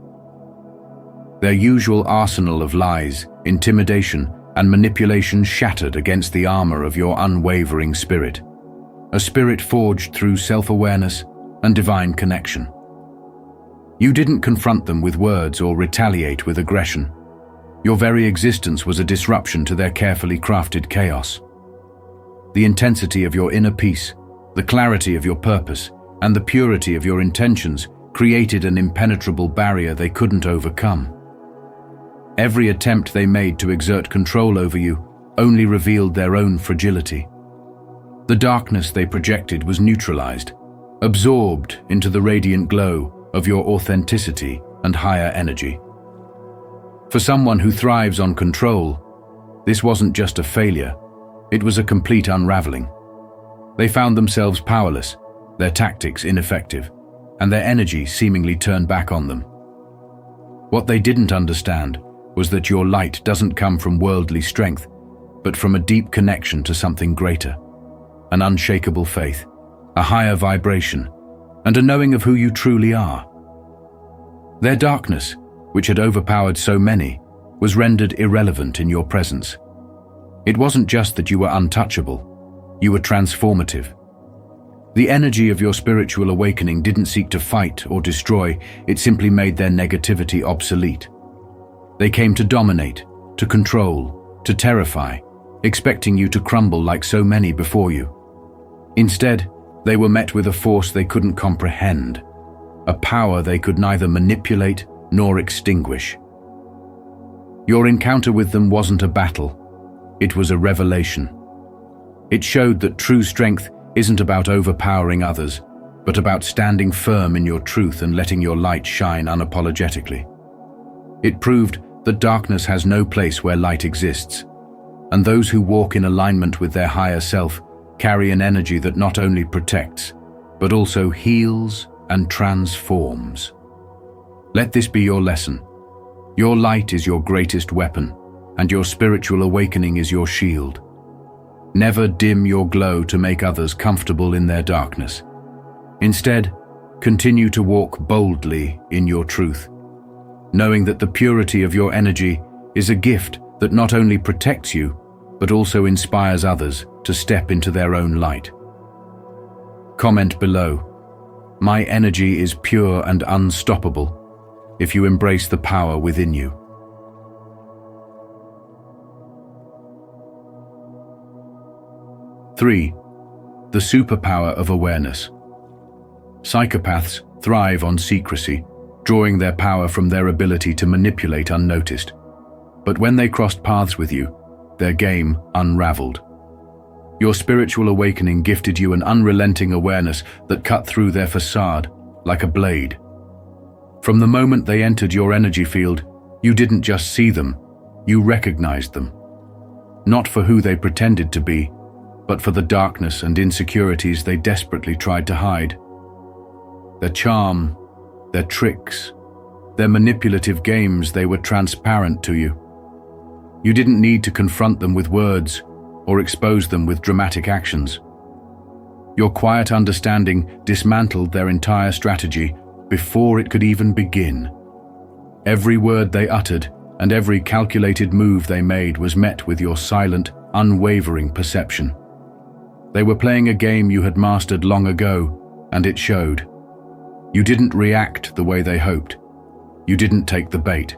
Their usual arsenal of lies, intimidation, and manipulation shattered against the armor of your unwavering spirit, a spirit forged through self-awareness and divine connection. You didn't confront them with words or retaliate with aggression. Your very existence was a disruption to their carefully crafted chaos. The intensity of your inner peace, the clarity of your purpose, and the purity of your intentions created an impenetrable barrier they couldn't overcome. Every attempt they made to exert control over you only revealed their own fragility. The darkness they projected was neutralized, absorbed into the radiant glow of your authenticity and higher energy. For someone who thrives on control, this wasn't just a failure, it was a complete unraveling. They found themselves powerless, their tactics ineffective, and their energy seemingly turned back on them. What they didn't understand was that your light doesn't come from worldly strength, but from a deep connection to something greater, an unshakable faith, a higher vibration, and a knowing of who you truly are. Their darkness, which had overpowered so many, was rendered irrelevant in your presence. It wasn't just that you were untouchable, you were transformative. The energy of your spiritual awakening didn't seek to fight or destroy, it simply made their negativity obsolete. They came to dominate, to control, to terrify, expecting you to crumble like so many before you. Instead, they were met with a force they couldn't comprehend, a power they could neither manipulate nor extinguish. Your encounter with them wasn't a battle, it was a revelation. It showed that true strength isn't about overpowering others, but about standing firm in your truth and letting your light shine unapologetically. It proved that darkness has no place where light exists, and those who walk in alignment with their higher self carry an energy that not only protects, but also heals and transforms. Let this be your lesson. Your light is your greatest weapon, and your spiritual awakening is your shield. Never dim your glow to make others comfortable in their darkness. Instead, continue to walk boldly in your truth, knowing that the purity of your energy is a gift that not only protects you, but also inspires others, to step into their own light. Comment below. My energy is pure and unstoppable if you embrace the power within you. 3. The superpower of awareness. Psychopaths thrive on secrecy, drawing their power from their ability to manipulate unnoticed. But when they crossed paths with you, their game unraveled. Your spiritual awakening gifted you an unrelenting awareness that cut through their facade like a blade. From the moment they entered your energy field, you didn't just see them, you recognized them. Not for who they pretended to be, but for the darkness and insecurities they desperately tried to hide. Their charm, their tricks, their manipulative games, they were transparent to you. You didn't need to confront them with words or expose them with dramatic actions. Your quiet understanding dismantled their entire strategy before it could even begin. Every word they uttered and every calculated move they made was met with your silent, unwavering perception. They were playing a game you had mastered long ago, and it showed. You didn't react the way they hoped. You didn't take the bait.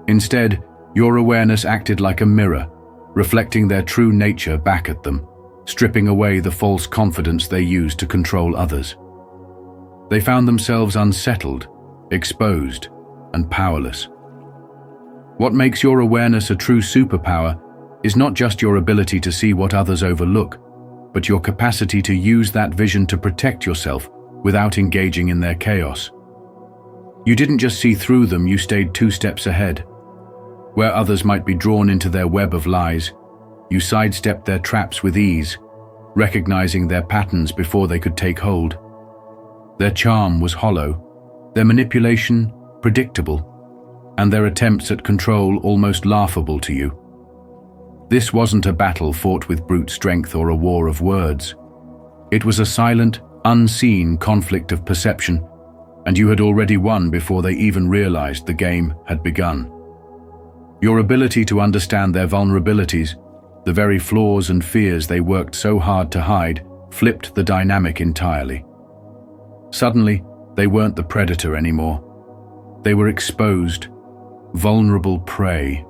Instead, your awareness acted like a mirror, reflecting their true nature back at them, stripping away the false confidence they used to control others. They found themselves unsettled, exposed, and powerless. What makes your awareness a true superpower is not just your ability to see what others overlook, but your capacity to use that vision to protect yourself without engaging in their chaos. You didn't just see through them, you stayed 2 steps ahead. Where others might be drawn into their web of lies, you sidestepped their traps with ease, recognizing their patterns before they could take hold. Their charm was hollow, their manipulation predictable, and their attempts at control almost laughable to you. This wasn't a battle fought with brute strength or a war of words. It was a silent, unseen conflict of perception, and you had already won before they even realized the game had begun. Your ability to understand their vulnerabilities, the very flaws and fears they worked so hard to hide, flipped the dynamic entirely. Suddenly, they weren't the predator anymore. They were exposed, vulnerable prey.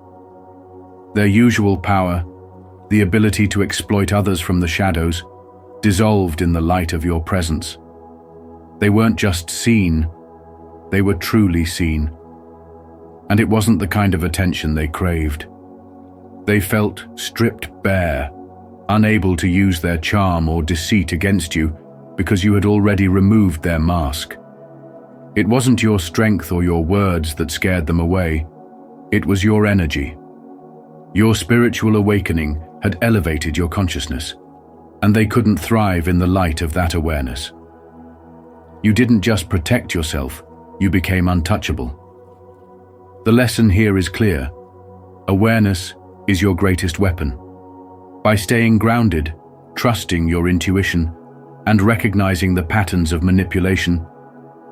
Their usual power, the ability to exploit others from the shadows, dissolved in the light of your presence. They weren't just seen, they were truly seen. And it wasn't the kind of attention they craved. They felt stripped bare, unable to use their charm or deceit against you because you had already removed their mask. It wasn't your strength or your words that scared them away. It was your energy. Your spiritual awakening had elevated your consciousness, and they couldn't thrive in the light of that awareness. You didn't just protect yourself, you became untouchable. The lesson here is clear. Awareness is your greatest weapon. By staying grounded, trusting your intuition, and recognizing the patterns of manipulation,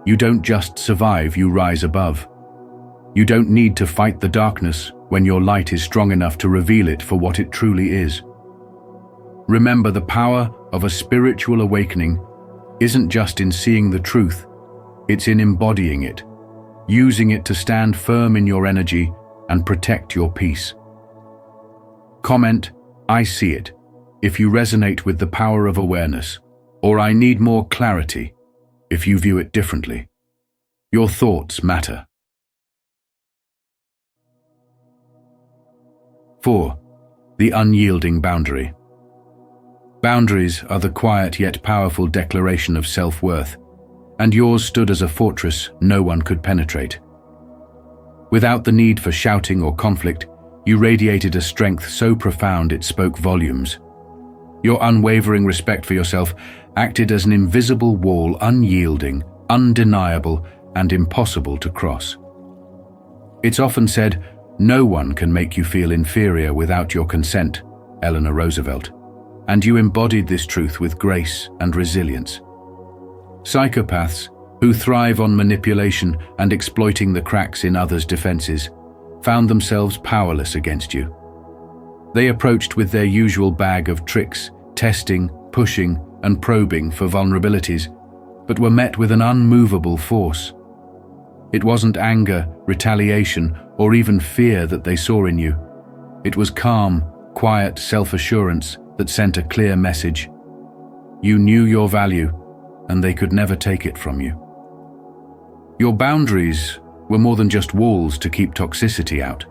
you don't just survive, you rise above. You don't need to fight the darkness when your light is strong enough to reveal it for what it truly is. Remember, the power of a spiritual awakening isn't just in seeing the truth, it's in embodying it, using it to stand firm in your energy and protect your peace. Comment, "I see it," if you resonate with the power of awareness, or "I need more clarity," if you view it differently. Your thoughts matter. 4. The unyielding boundary. Boundaries are the quiet yet powerful declaration of self-worth, and yours stood as a fortress no one could penetrate. Without the need for shouting or conflict, you radiated a strength so profound it spoke volumes. Your unwavering respect for yourself acted as an invisible wall, unyielding, undeniable, and impossible to cross. It's often said, "No one can make you feel inferior without your consent," Eleanor Roosevelt, and you embodied this truth with grace and resilience. Psychopaths, who thrive on manipulation and exploiting the cracks in others' defenses, found themselves powerless against you. They approached with their usual bag of tricks, testing, pushing, and probing for vulnerabilities, but were met with an unmovable force. It wasn't anger, retaliation, or even fear that they saw in you. It was calm, quiet self-assurance that sent a clear message. You knew your value, and they could never take it from you. Your boundaries were more than just walls to keep toxicity out.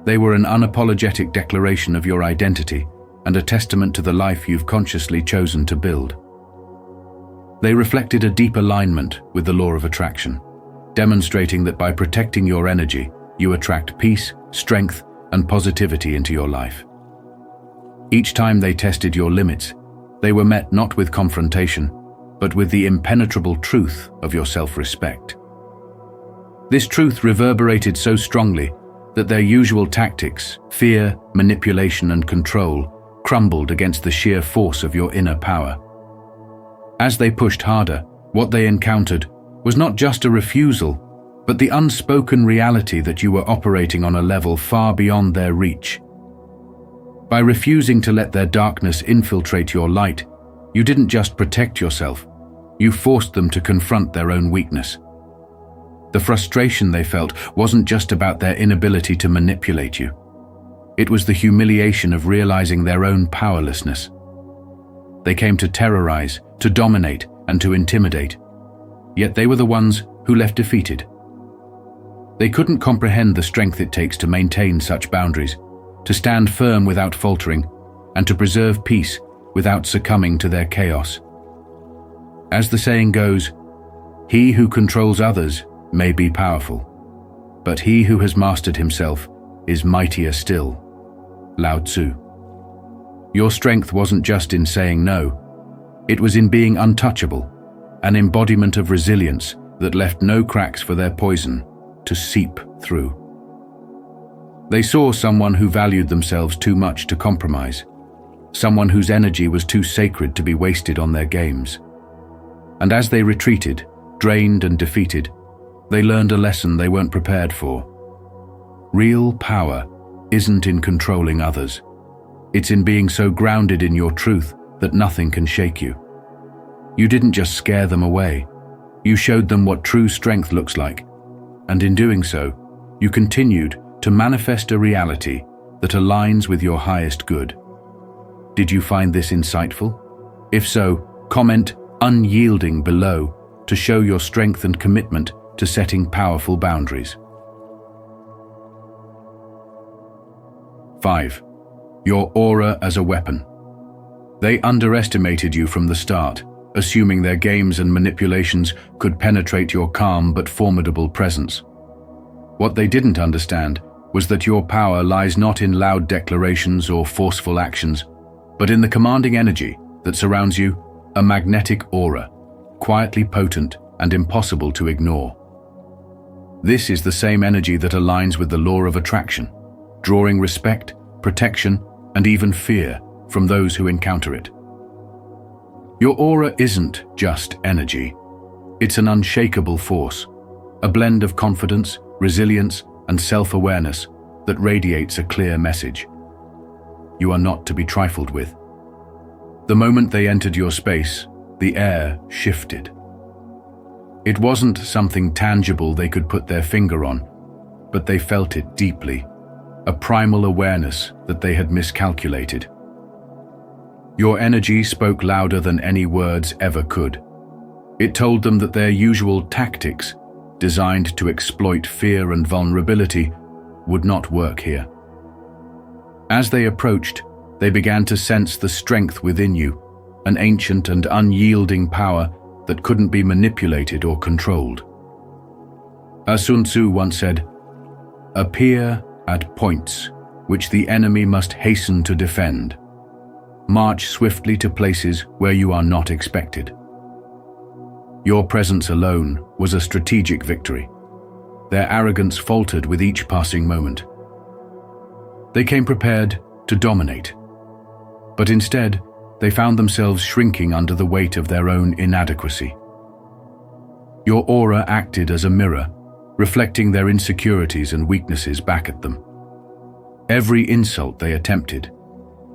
They were an unapologetic declaration of your identity and a testament to the life you've consciously chosen to build. They reflected a deep alignment with the law of attraction, demonstrating that by protecting your energy, you attract peace, strength, and positivity into your life. Each time they tested your limits, they were met not with confrontation, but with the impenetrable truth of your self-respect. This truth reverberated so strongly that their usual tactics, fear, manipulation, and control, crumbled against the sheer force of your inner power. As they pushed harder, what they encountered was not just a refusal, but the unspoken reality that you were operating on a level far beyond their reach. By refusing to let their darkness infiltrate your light, you didn't just protect yourself, you forced them to confront their own weakness. The frustration they felt wasn't just about their inability to manipulate you. It was the humiliation of realizing their own powerlessness. They came to terrorize, to dominate, and to intimidate. Yet they were the ones who left defeated. They couldn't comprehend the strength it takes to maintain such boundaries, to stand firm without faltering, and to preserve peace without succumbing to their chaos. As the saying goes, he who controls others may be powerful, but he who has mastered himself is mightier still. Lao Tzu. Your strength wasn't just in saying no, it was in being untouchable, an embodiment of resilience that left no cracks for their poison to seep through. They saw someone who valued themselves too much to compromise, someone whose energy was too sacred to be wasted on their games. And as they retreated, drained and defeated, they learned a lesson they weren't prepared for. Real power isn't in controlling others. It's in being so grounded in your truth that nothing can shake you. You didn't just scare them away. You showed them what true strength looks like. And in doing so, you continued to manifest a reality that aligns with your highest good. Did you find this insightful? If so, comment unyielding below to show your strength and commitment to setting powerful boundaries. 5. Your aura as a weapon. They underestimated you from the start, assuming their games and manipulations could penetrate your calm but formidable presence. What they didn't understand was that your power lies not in loud declarations or forceful actions, but in the commanding energy that surrounds you, a magnetic aura, quietly potent and impossible to ignore. This is the same energy that aligns with the law of attraction, drawing respect, protection, and even fear from those who encounter it. Your aura isn't just energy. It's an unshakable force, a blend of confidence, resilience, and self-awareness that radiates a clear message. You are not to be trifled with. The moment they entered your space, the air shifted. It wasn't something tangible they could put their finger on, but they felt it deeply, a primal awareness that they had miscalculated. Your energy spoke louder than any words ever could. It told them that their usual tactics, designed to exploit fear and vulnerability, would not work here. As they approached, they began to sense the strength within you, an ancient and unyielding power that couldn't be manipulated or controlled. As Sun Tzu once said, "Appear at points which the enemy must hasten to defend. March swiftly to places where you are not expected." Your presence alone was a strategic victory. Their arrogance faltered with each passing moment. They came prepared to dominate, but instead, they found themselves shrinking under the weight of their own inadequacy. Your aura acted as a mirror, reflecting their insecurities and weaknesses back at them. Every insult they attempted,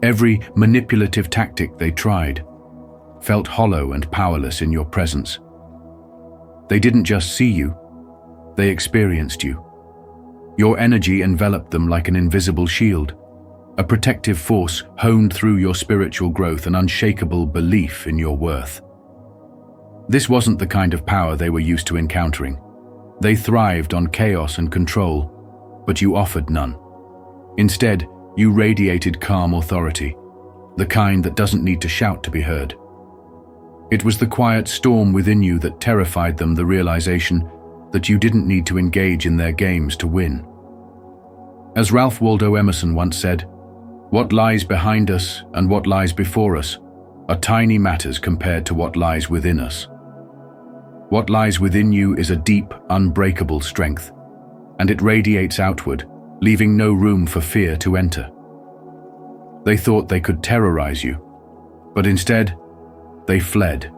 every manipulative tactic they tried, felt hollow and powerless in your presence. They didn't just see you, they experienced you. Your energy enveloped them like an invisible shield, a protective force honed through your spiritual growth and unshakable belief in your worth. This wasn't the kind of power they were used to encountering. They thrived on chaos and control, but you offered none. Instead, you radiated calm authority, the kind that doesn't need to shout to be heard. It was the quiet storm within you that terrified them, the realization that you didn't need to engage in their games to win. As Ralph Waldo Emerson once said, "What lies behind us and what lies before us are tiny matters compared to what lies within us." What lies within you is a deep, unbreakable strength, and it radiates outward, leaving no room for fear to enter. They thought they could terrorize you, but instead, they fled,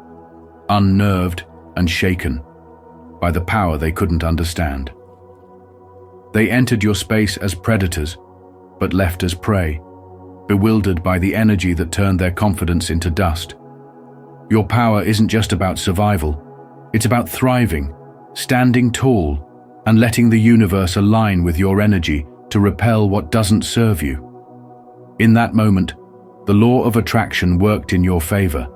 unnerved and shaken by the power they couldn't understand. They entered your space as predators, but left as prey, bewildered by the energy that turned their confidence into dust. Your power isn't just about survival, it's about thriving, standing tall, and letting the universe align with your energy to repel what doesn't serve you. In that moment, the law of attraction worked in your favor,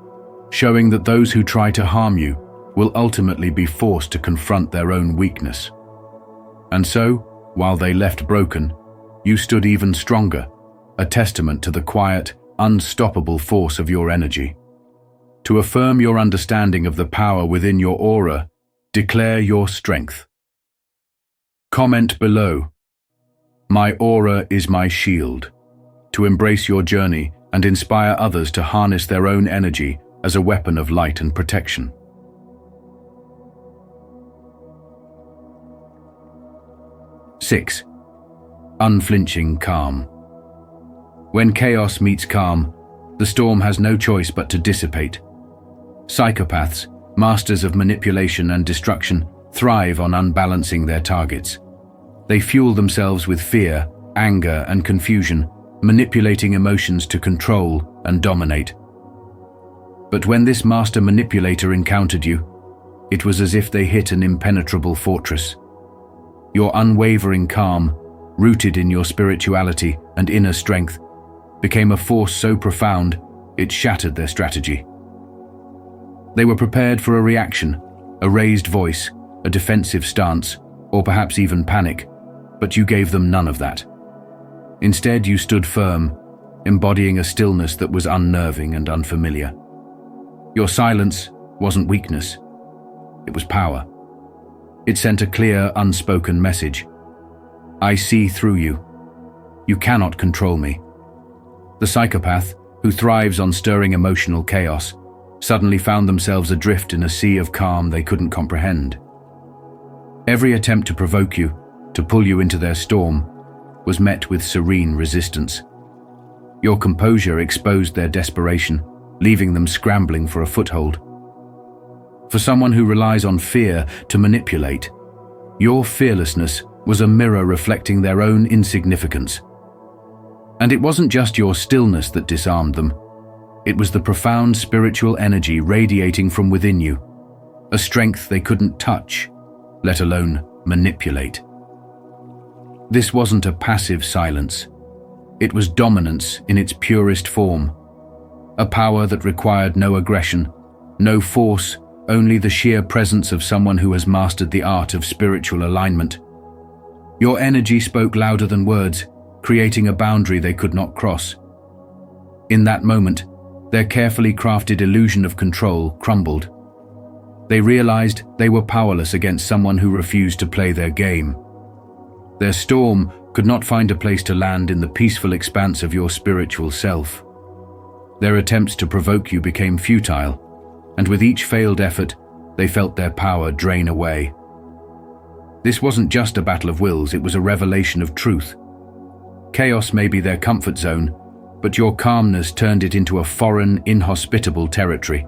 showing that those who try to harm you will ultimately be forced to confront their own weakness. And so, while they left broken, you stood even stronger, a testament to the quiet, unstoppable force of your energy. To affirm your understanding of the power within your aura, declare your strength. Comment below, "My aura is my shield," to embrace your journey and inspire others to harness their own energy as a weapon of light and protection. 6. Unflinching calm. When chaos meets calm, the storm has no choice but to dissipate. Psychopaths, masters of manipulation and destruction, thrive on unbalancing their targets. They fuel themselves with fear, anger, and confusion, manipulating emotions to control and dominate. But when this master manipulator encountered you, it was as if they hit an impenetrable fortress. Your unwavering calm, rooted in your spirituality and inner strength, became a force so profound it shattered their strategy. They were prepared for a reaction, a raised voice, a defensive stance, or perhaps even panic, but you gave them none of that. Instead, you stood firm, embodying a stillness that was unnerving and unfamiliar. Your silence wasn't weakness, it was power. It sent a clear, unspoken message. I see through you. You cannot control me. The psychopath, who thrives on stirring emotional chaos, suddenly found themselves adrift in a sea of calm they couldn't comprehend. Every attempt to provoke you, to pull you into their storm, was met with serene resistance. Your composure exposed their desperation, leaving them scrambling for a foothold. For someone who relies on fear to manipulate, your fearlessness was a mirror reflecting their own insignificance. And it wasn't just your stillness that disarmed them. It was the profound spiritual energy radiating from within you, a strength they couldn't touch, let alone manipulate. This wasn't a passive silence. It was dominance in its purest form, a power that required no aggression, no force, only the sheer presence of someone who has mastered the art of spiritual alignment. Your energy spoke louder than words, creating a boundary they could not cross. In that moment, their carefully crafted illusion of control crumbled. They realized they were powerless against someone who refused to play their game. Their storm could not find a place to land in the peaceful expanse of your spiritual self. Their attempts to provoke you became futile, and with each failed effort, they felt their power drain away. This wasn't just a battle of wills, it was a revelation of truth. Chaos may be their comfort zone, but your calmness turned it into a foreign, inhospitable territory.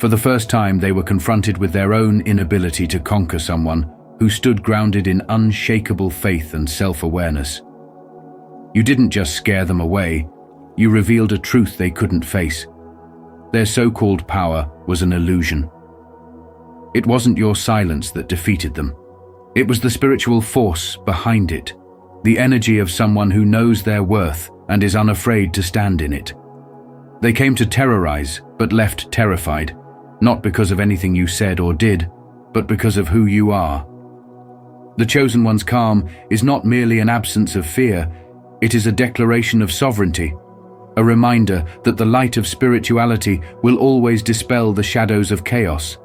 For the first time, they were confronted with their own inability to conquer someone who stood grounded in unshakable faith and self-awareness. You didn't just scare them away, you revealed a truth they couldn't face. Their so-called power was an illusion. It wasn't your silence that defeated them. It was the spiritual force behind it, the energy of someone who knows their worth and is unafraid to stand in it. They came to terrorize, but left terrified, not because of anything you said or did, but because of who you are. The Chosen One's calm is not merely an absence of fear, it is a declaration of sovereignty, a reminder that the light of spirituality will always dispel the shadows of chaos.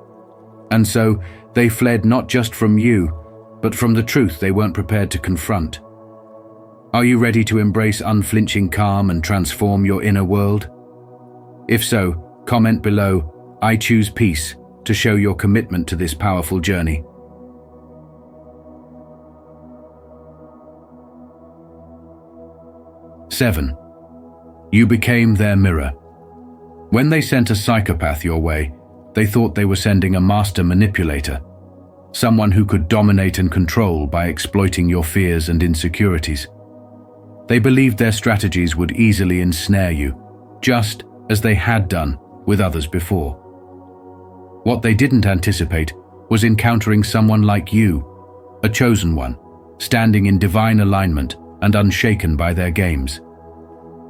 And so, they fled not just from you, but from the truth they weren't prepared to confront. Are you ready to embrace unflinching calm and transform your inner world? If so, comment below, "I choose peace," to show your commitment to this powerful journey. Seven. You became their mirror. When they sent a psychopath your way, they thought they were sending a master manipulator, someone who could dominate and control by exploiting your fears and insecurities. They believed their strategies would easily ensnare you, just as they had done with others before. What they didn't anticipate was encountering someone like you, a chosen one, standing in divine alignment and unshaken by their games.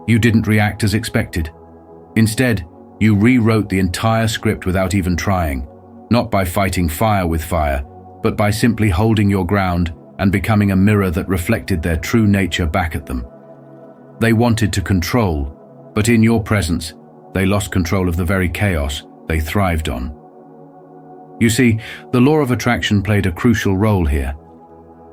You didn't react as expected. Instead, you rewrote the entire script without even trying, not by fighting fire with fire, but by simply holding your ground and becoming a mirror that reflected their true nature back at them. They wanted to control, but in your presence, they lost control of the very chaos they thrived on. You see, the law of attraction played a crucial role here.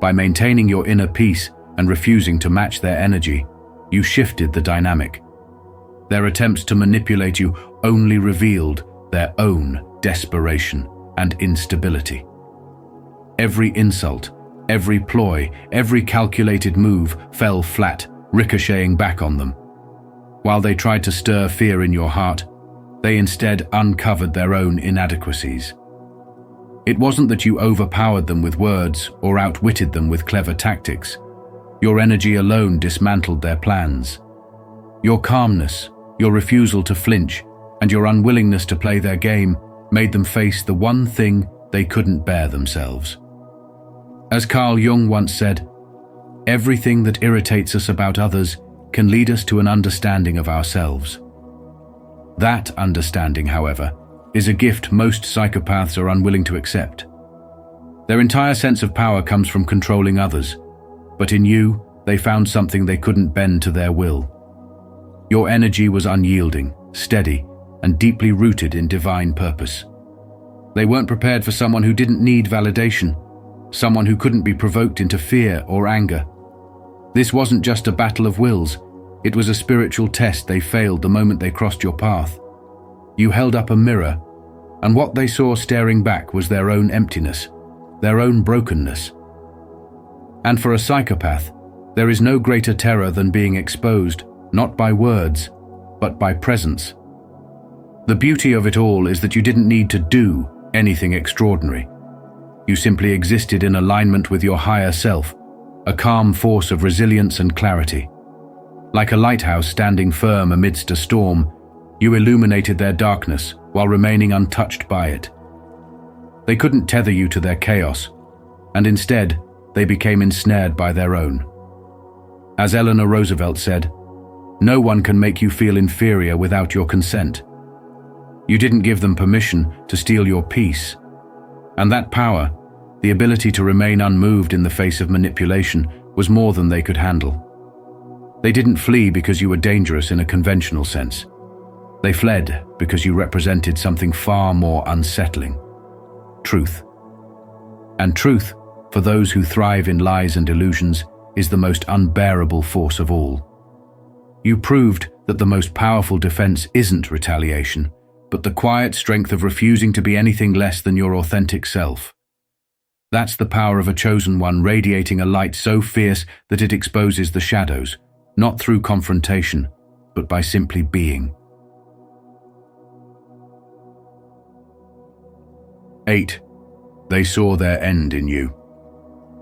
By maintaining your inner peace and refusing to match their energy, you shifted the dynamic. Their attempts to manipulate you only revealed their own desperation and instability. Every insult, every ploy, every calculated move fell flat, ricocheting back on them. While they tried to stir fear in your heart, they instead uncovered their own inadequacies. It wasn't that you overpowered them with words or outwitted them with clever tactics. Your energy alone dismantled their plans. Your calmness, your refusal to flinch, and your unwillingness to play their game made them face the one thing they couldn't bear themselves. As Carl Jung once said, "Everything that irritates us about others can lead us to an understanding of ourselves." That understanding, however, is a gift most psychopaths are unwilling to accept. Their entire sense of power comes from controlling others, but in you, they found something they couldn't bend to their will. Your energy was unyielding, steady, and deeply rooted in divine purpose. They weren't prepared for someone who didn't need validation, someone who couldn't be provoked into fear or anger. This wasn't just a battle of wills, it was a spiritual test they failed the moment they crossed your path. You held up a mirror, and what they saw staring back was their own emptiness, their own brokenness. And for a psychopath, there is no greater terror than being exposed, not by words, but by presence. The beauty of it all is that you didn't need to do anything extraordinary. You simply existed in alignment with your higher self, a calm force of resilience and clarity. Like a lighthouse standing firm amidst a storm, you illuminated their darkness while remaining untouched by it. They couldn't tether you to their chaos, and instead, they became ensnared by their own. As Eleanor Roosevelt said, "No one can make you feel inferior without your consent." You didn't give them permission to steal your peace. And that power, the ability to remain unmoved in the face of manipulation, was more than they could handle. They didn't flee because you were dangerous in a conventional sense. They fled because you represented something far more unsettling: truth. And truth, for those who thrive in lies and illusions, is the most unbearable force of all. You proved that the most powerful defense isn't retaliation, but the quiet strength of refusing to be anything less than your authentic self. That's the power of a chosen one, radiating a light so fierce that it exposes the shadows, not through confrontation, but by simply being. 8. They saw their end in you.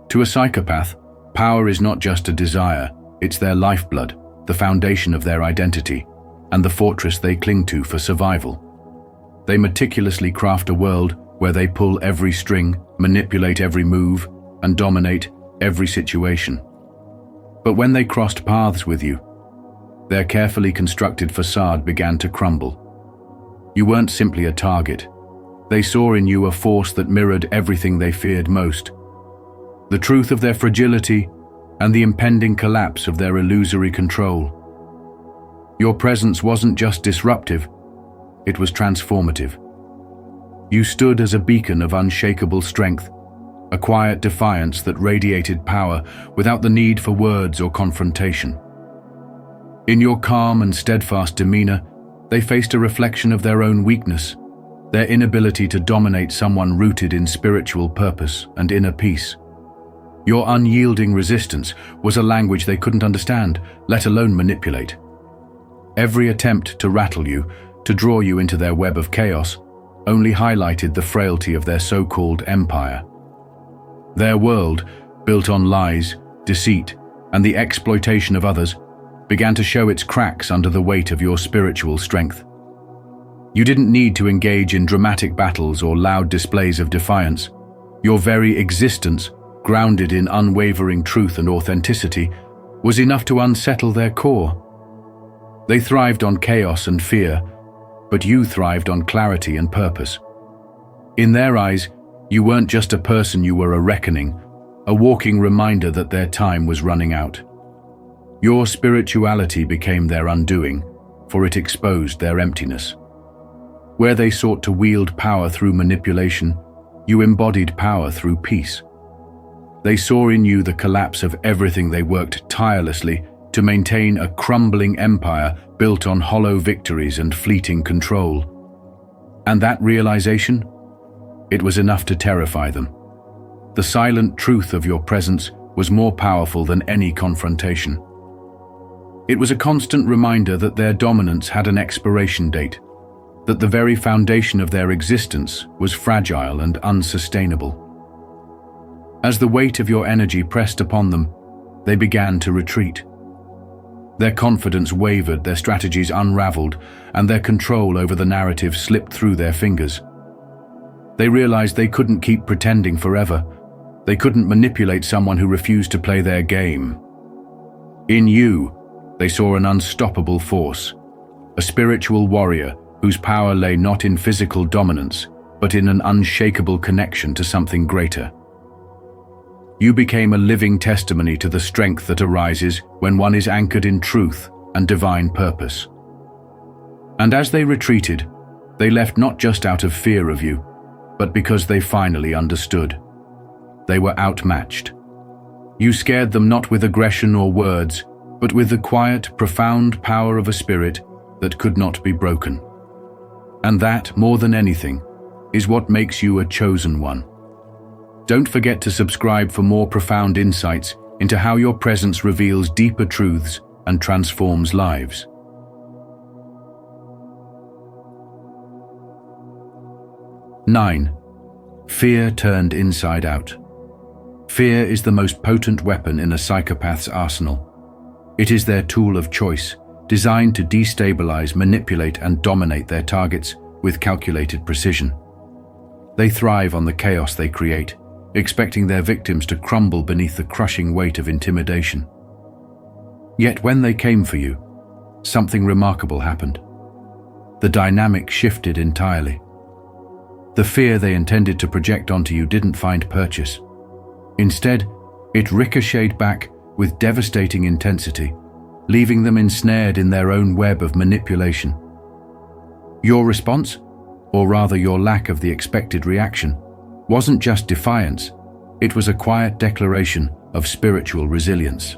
To a psychopath, power is not just a desire, It's their lifeblood, the foundation of their identity, and the fortress they cling to for survival. They meticulously craft a world where they pull every string, manipulate every move, and dominate every situation. But when they crossed paths with you, their carefully constructed facade began to crumble. You weren't simply a target. They saw in you a force that mirrored everything they feared most. The truth of their fragility and the impending collapse of their illusory control. Your presence wasn't just disruptive, it was transformative. You stood as a beacon of unshakable strength, a quiet defiance that radiated power without the need for words or confrontation. In your calm and steadfast demeanor, they faced a reflection of their own weakness, their inability to dominate someone rooted in spiritual purpose and inner peace. Your unyielding resistance was a language they couldn't understand, let alone manipulate. Every attempt to rattle you, to draw you into their web of chaos, only highlighted the frailty of their so-called empire. Their world, built on lies, deceit, and the exploitation of others, began to show its cracks under the weight of your spiritual strength. You didn't need to engage in dramatic battles or loud displays of defiance. Your very existence, grounded in unwavering truth and authenticity, was enough to unsettle their core. They thrived on chaos and fear, but you thrived on clarity and purpose. In their eyes, you weren't just a person, you were a reckoning, a walking reminder that their time was running out. Your spirituality became their undoing, for it exposed their emptiness. Where they sought to wield power through manipulation, you embodied power through peace. They saw in you the collapse of everything they worked tirelessly to maintain, a crumbling empire built on hollow victories and fleeting control. And that realization? It was enough to terrify them. The silent truth of your presence was more powerful than any confrontation. It was a constant reminder that their dominance had an expiration date, that the very foundation of their existence was fragile and unsustainable. As the weight of your energy pressed upon them, they began to retreat. Their confidence wavered, their strategies unraveled, and their control over the narrative slipped through their fingers. They realized they couldn't keep pretending forever. They couldn't manipulate someone who refused to play their game. In you, they saw an unstoppable force, a spiritual warrior whose power lay not in physical dominance, but in an unshakable connection to something greater. You became a living testimony to the strength that arises when one is anchored in truth and divine purpose. And as they retreated, they left not just out of fear of you, but because they finally understood. They were outmatched. You scared them not with aggression or words, but with the quiet, profound power of a spirit that could not be broken. And that, more than anything, is what makes you a chosen one. Don't forget to subscribe for more profound insights into how your presence reveals deeper truths and transforms lives. 9. Fear turned inside out. Fear is the most potent weapon in a psychopath's arsenal. It is their tool of choice, designed to destabilize, manipulate, and dominate their targets with calculated precision. They thrive on the chaos they create, expecting their victims to crumble beneath the crushing weight of intimidation. Yet when they came for you, something remarkable happened. The dynamic shifted entirely. The fear they intended to project onto you didn't find purchase. Instead, it ricocheted back with devastating intensity, leaving them ensnared in their own web of manipulation. Your response, or rather your lack of the expected reaction, wasn't just defiance, it was a quiet declaration of spiritual resilience.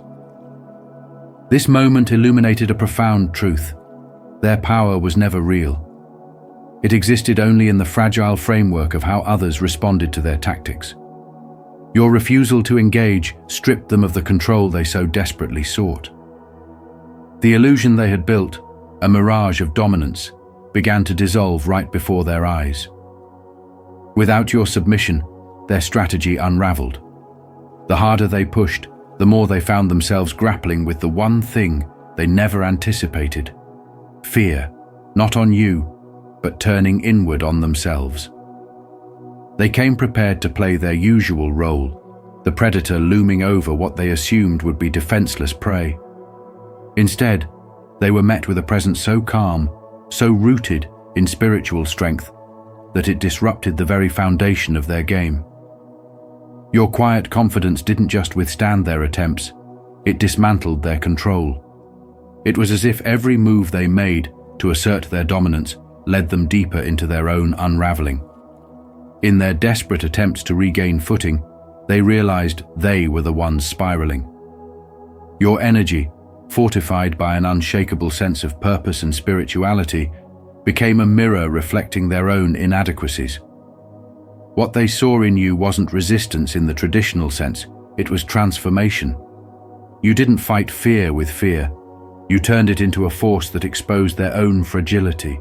This moment illuminated a profound truth. Their power was never real. It existed only in the fragile framework of how others responded to their tactics. Your refusal to engage stripped them of the control they so desperately sought. The illusion they had built, a mirage of dominance, began to dissolve right before their eyes. Without your submission, their strategy unraveled. The harder they pushed, the more they found themselves grappling with the one thing they never anticipated: fear, not on you, but turning inward on themselves. They came prepared to play their usual role, the predator looming over what they assumed would be defenseless prey. Instead, they were met with a presence so calm, so rooted in spiritual strength, that it disrupted the very foundation of their game. Your quiet confidence didn't just withstand their attempts, it dismantled their control. It was as if every move they made to assert their dominance led them deeper into their own unraveling. In their desperate attempts to regain footing, they realized they were the ones spiraling. Your energy, fortified by an unshakable sense of purpose and spirituality, became a mirror reflecting their own inadequacies. What they saw in you wasn't resistance in the traditional sense, it was transformation. You didn't fight fear with fear, you turned it into a force that exposed their own fragility.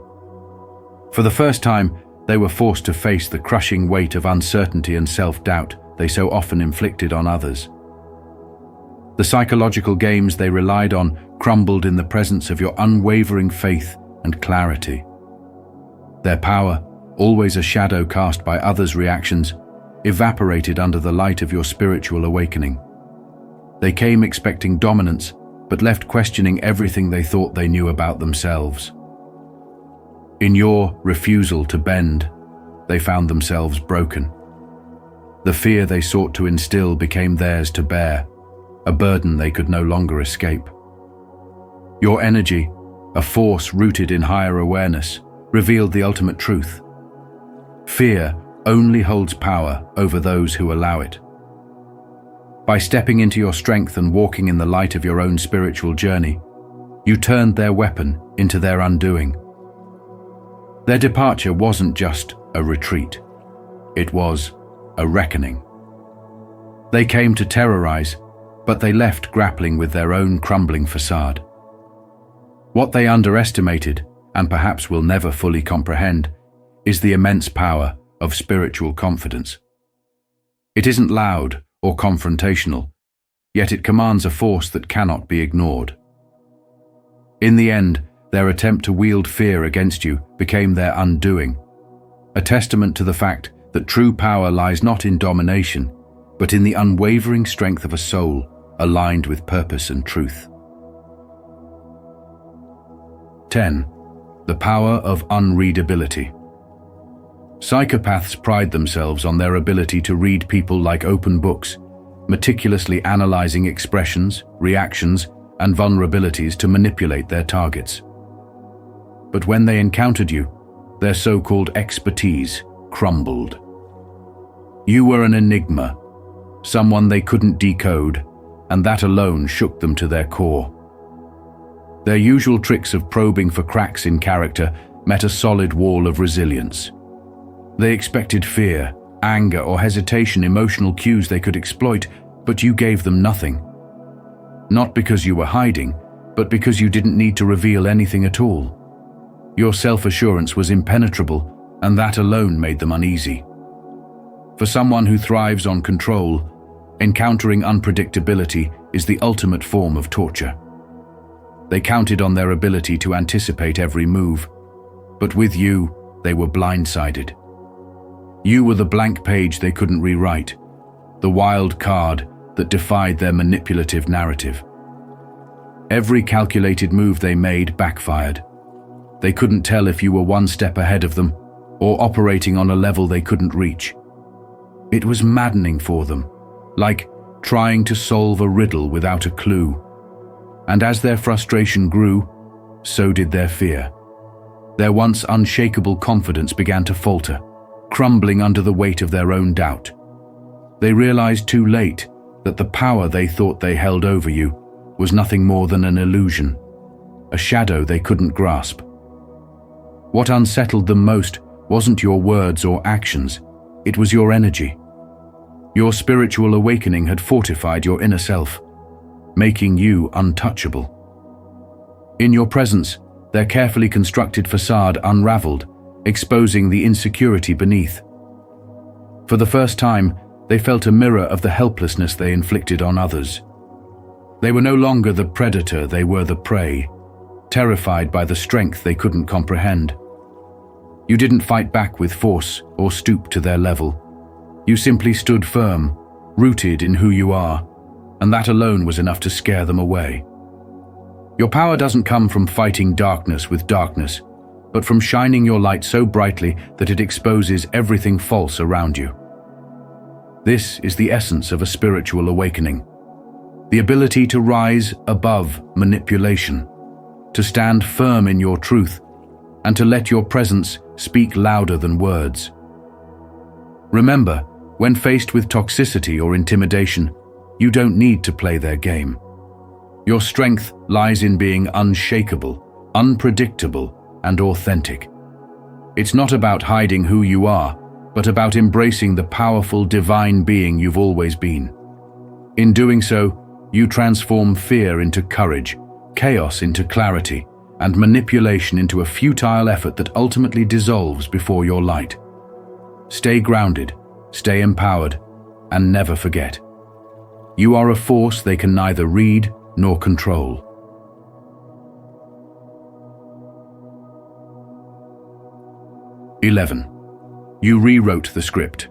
For the first time, they were forced to face the crushing weight of uncertainty and self-doubt they so often inflicted on others. The psychological games they relied on crumbled in the presence of your unwavering faith and clarity. Their power, always a shadow cast by others' reactions, evaporated under the light of your spiritual awakening. They came expecting dominance, but left questioning everything they thought they knew about themselves. In your refusal to bend, they found themselves broken. The fear they sought to instill became theirs to bear, a burden they could no longer escape. Your energy, a force rooted in higher awareness, revealed the ultimate truth. Fear only holds power over those who allow it. By stepping into your strength and walking in the light of your own spiritual journey, you turned their weapon into their undoing. Their departure wasn't just a retreat, it was a reckoning. They came to terrorize, but they left grappling with their own crumbling facade. What they underestimated, and perhaps will never fully comprehend, is the immense power of spiritual confidence. It isn't loud or confrontational, yet it commands a force that cannot be ignored. In the end, their attempt to wield fear against you became their undoing, a testament to the fact that true power lies not in domination, but in the unwavering strength of a soul aligned with purpose and truth. 10. The power of unreadability. Psychopaths pride themselves on their ability to read people like open books, meticulously analyzing expressions, reactions, and vulnerabilities to manipulate their targets. But when they encountered you, their so-called expertise crumbled. You were an enigma, someone they couldn't decode, and that alone shook them to their core. Their usual tricks of probing for cracks in character met a solid wall of resilience. They expected fear, anger, or hesitation, emotional cues they could exploit, but you gave them nothing. Not because you were hiding, but because you didn't need to reveal anything at all. Your self-assurance was impenetrable, and that alone made them uneasy. For someone who thrives on control, encountering unpredictability is the ultimate form of torture. They counted on their ability to anticipate every move, but with you, they were blindsided. You were the blank page they couldn't rewrite, the wild card that defied their manipulative narrative. Every calculated move they made backfired. They couldn't tell if you were one step ahead of them or operating on a level they couldn't reach. It was maddening for them, like trying to solve a riddle without a clue. And as their frustration grew, so did their fear. Their once unshakable confidence began to falter, crumbling under the weight of their own doubt. They realized too late that the power they thought they held over you was nothing more than an illusion, a shadow they couldn't grasp. What unsettled them most wasn't your words or actions, it was your energy. Your spiritual awakening had fortified your inner self, making you untouchable. In your presence, their carefully constructed facade unraveled, exposing the insecurity beneath. For the first time, they felt a mirror of the helplessness they inflicted on others. They were no longer the predator, they were the prey, terrified by the strength they couldn't comprehend. You didn't fight back with force or stoop to their level. You simply stood firm, rooted in who you are, and that alone was enough to scare them away. Your power doesn't come from fighting darkness with darkness, but from shining your light so brightly that it exposes everything false around you. This is the essence of a spiritual awakening. The ability to rise above manipulation, to stand firm in your truth, and to let your presence speak louder than words. Remember, when faced with toxicity or intimidation, you don't need to play their game. Your strength lies in being unshakable, unpredictable, and authentic. It's not about hiding who you are, but about embracing the powerful divine being you've always been. In doing so, you transform fear into courage, chaos into clarity, and manipulation into a futile effort that ultimately dissolves before your light. Stay grounded, stay empowered, and never forget. You are a force they can neither read nor control. (11) You rewrote the script.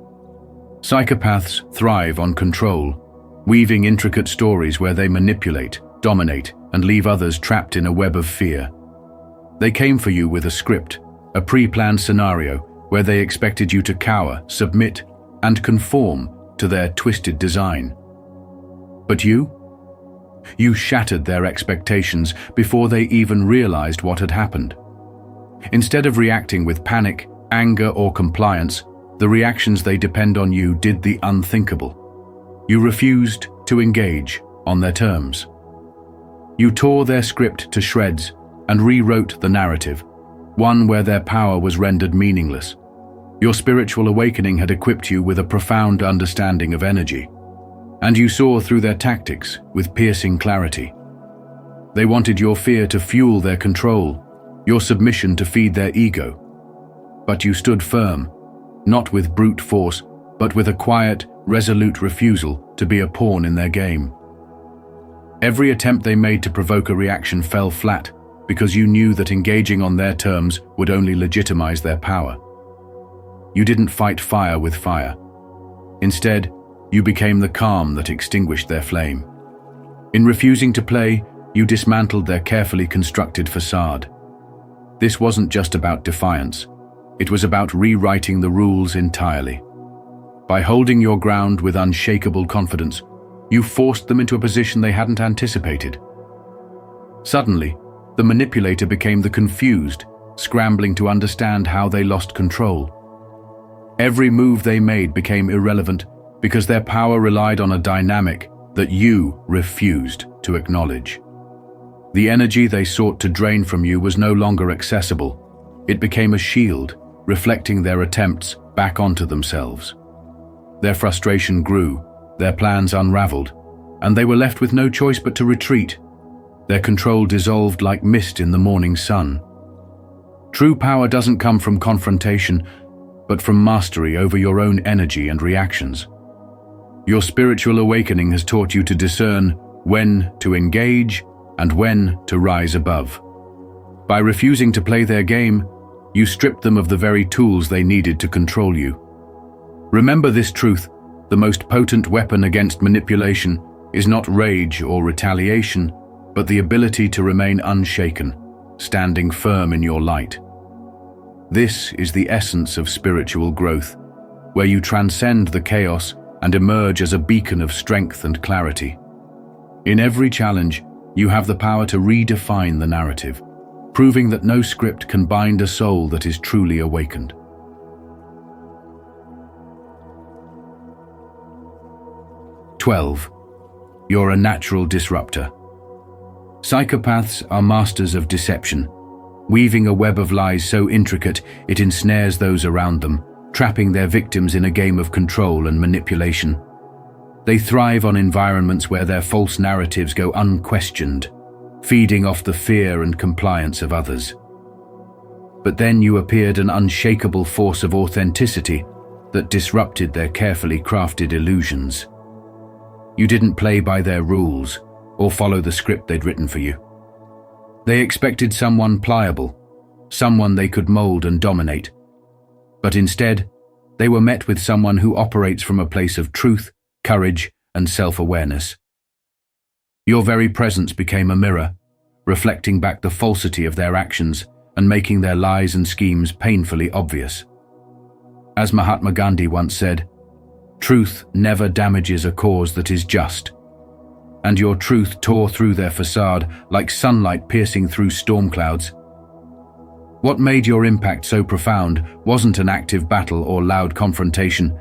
Psychopaths thrive on control, weaving intricate stories where they manipulate, dominate, and leave others trapped in a web of fear. They came for you with a script, a pre-planned scenario where they expected you to cower, submit, and conform to their twisted design. But you shattered their expectations before they even realized what had happened. Instead of reacting with panic, anger, or compliance, the reactions they depend on you did the unthinkable. You refused to engage on their terms. You tore their script to shreds and rewrote the narrative, one where their power was rendered meaningless. Your spiritual awakening had equipped you with a profound understanding of energy, and you saw through their tactics with piercing clarity. They wanted your fear to fuel their control, your submission to feed their ego. But you stood firm, not with brute force, but with a quiet, resolute refusal to be a pawn in their game. Every attempt they made to provoke a reaction fell flat because you knew that engaging on their terms would only legitimize their power. You didn't fight fire with fire. Instead, you became the calm that extinguished their flame. In refusing to play, you dismantled their carefully constructed facade. This wasn't just about defiance. It was about rewriting the rules entirely. By holding your ground with unshakable confidence, you forced them into a position they hadn't anticipated. Suddenly, the manipulator became the confused, scrambling to understand how they lost control. Every move they made became irrelevant because their power relied on a dynamic that you refused to acknowledge. The energy they sought to drain from you was no longer accessible. It became a shield, reflecting their attempts back onto themselves. Their frustration grew, their plans unraveled, and they were left with no choice but to retreat. Their control dissolved like mist in the morning sun. True power doesn't come from confrontation, but from mastery over your own energy and reactions. Your spiritual awakening has taught you to discern when to engage and when to rise above. By refusing to play their game, you stripped them of the very tools they needed to control you. Remember this truth: the most potent weapon against manipulation is not rage or retaliation, but the ability to remain unshaken, standing firm in your light. This is the essence of spiritual growth, where you transcend the chaos and emerge as a beacon of strength and clarity. In every challenge, you have the power to redefine the narrative, proving that no script can bind a soul that is truly awakened. (12) You're a natural disruptor. Psychopaths are masters of deception, weaving a web of lies so intricate it ensnares those around them, trapping their victims in a game of control and manipulation. They thrive on environments where their false narratives go unquestioned, feeding off the fear and compliance of others. But then you appeared, an unshakable force of authenticity that disrupted their carefully crafted illusions. You didn't play by their rules, or follow the script they'd written for you. They expected someone pliable, someone they could mold and dominate. But instead, they were met with someone who operates from a place of truth, courage, and self-awareness. Your very presence became a mirror, reflecting back the falsity of their actions and making their lies and schemes painfully obvious. As Mahatma Gandhi once said, "Truth never damages a cause that is just." And your truth tore through their facade like sunlight piercing through storm clouds. What made your impact so profound wasn't an active battle or loud confrontation.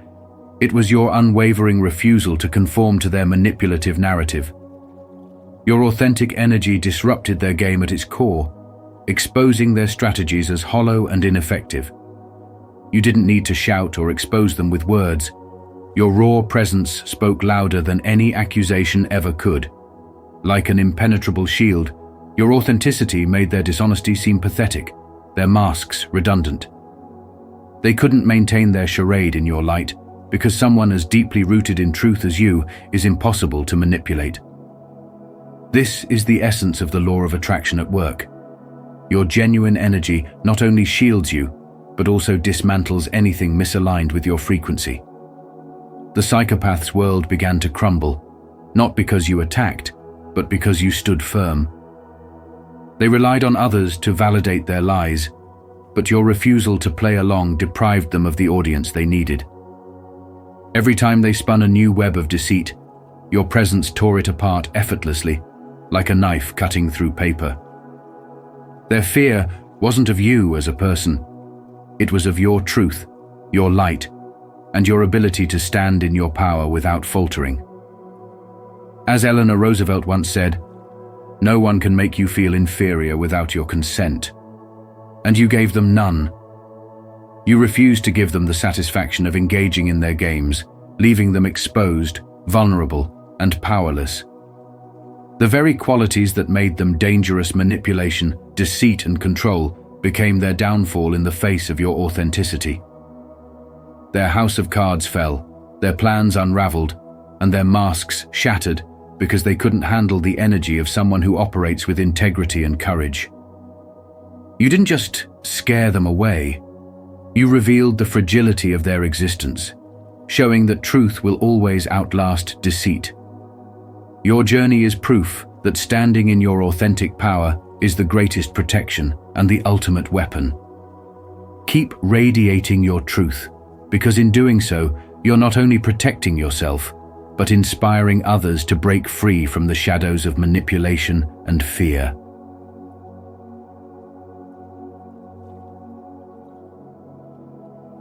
It was your unwavering refusal to conform to their manipulative narrative. Your authentic energy disrupted their game at its core, exposing their strategies as hollow and ineffective. You didn't need to shout or expose them with words. Your raw presence spoke louder than any accusation ever could. Like an impenetrable shield, your authenticity made their dishonesty seem pathetic, their masks redundant. They couldn't maintain their charade in your light, because someone as deeply rooted in truth as you is impossible to manipulate. This is the essence of the law of attraction at work. Your genuine energy not only shields you, but also dismantles anything misaligned with your frequency. The psychopath's world began to crumble, not because you attacked, but because you stood firm. They relied on others to validate their lies, but your refusal to play along deprived them of the audience they needed. Every time they spun a new web of deceit, your presence tore it apart effortlessly, like a knife cutting through paper. Their fear wasn't of you as a person. It was of your truth, your light, and your ability to stand in your power without faltering. As Eleanor Roosevelt once said, "No one can make you feel inferior without your consent." And you gave them none. You refused to give them the satisfaction of engaging in their games, leaving them exposed, vulnerable, and powerless. The very qualities that made them dangerous: manipulation, deceit, and control, became their downfall in the face of your authenticity. Their house of cards fell, their plans unraveled, and their masks shattered because they couldn't handle the energy of someone who operates with integrity and courage. You didn't just scare them away, you revealed the fragility of their existence, showing that truth will always outlast deceit. Your journey is proof that standing in your authentic power is the greatest protection and the ultimate weapon. Keep radiating your truth, because in doing so, you're not only protecting yourself, but inspiring others to break free from the shadows of manipulation and fear.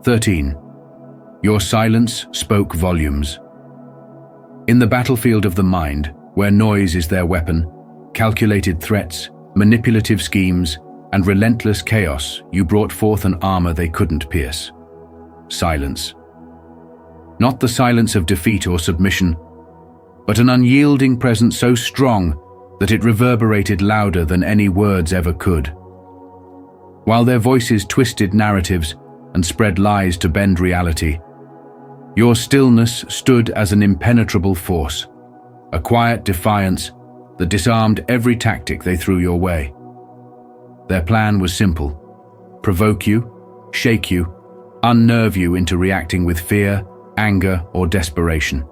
(13) Your silence spoke volumes. In the battlefield of the mind, where noise is their weapon, calculated threats, manipulative schemes, and relentless chaos, you brought forth an armor they couldn't pierce. Silence. Not the silence of defeat or submission, but an unyielding presence so strong that it reverberated louder than any words ever could. While their voices twisted narratives and spread lies to bend reality, your stillness stood as an impenetrable force, a quiet defiance that disarmed every tactic they threw your way. Their plan was simple: provoke you, shake you, unnerve you into reacting with fear, anger, or desperation.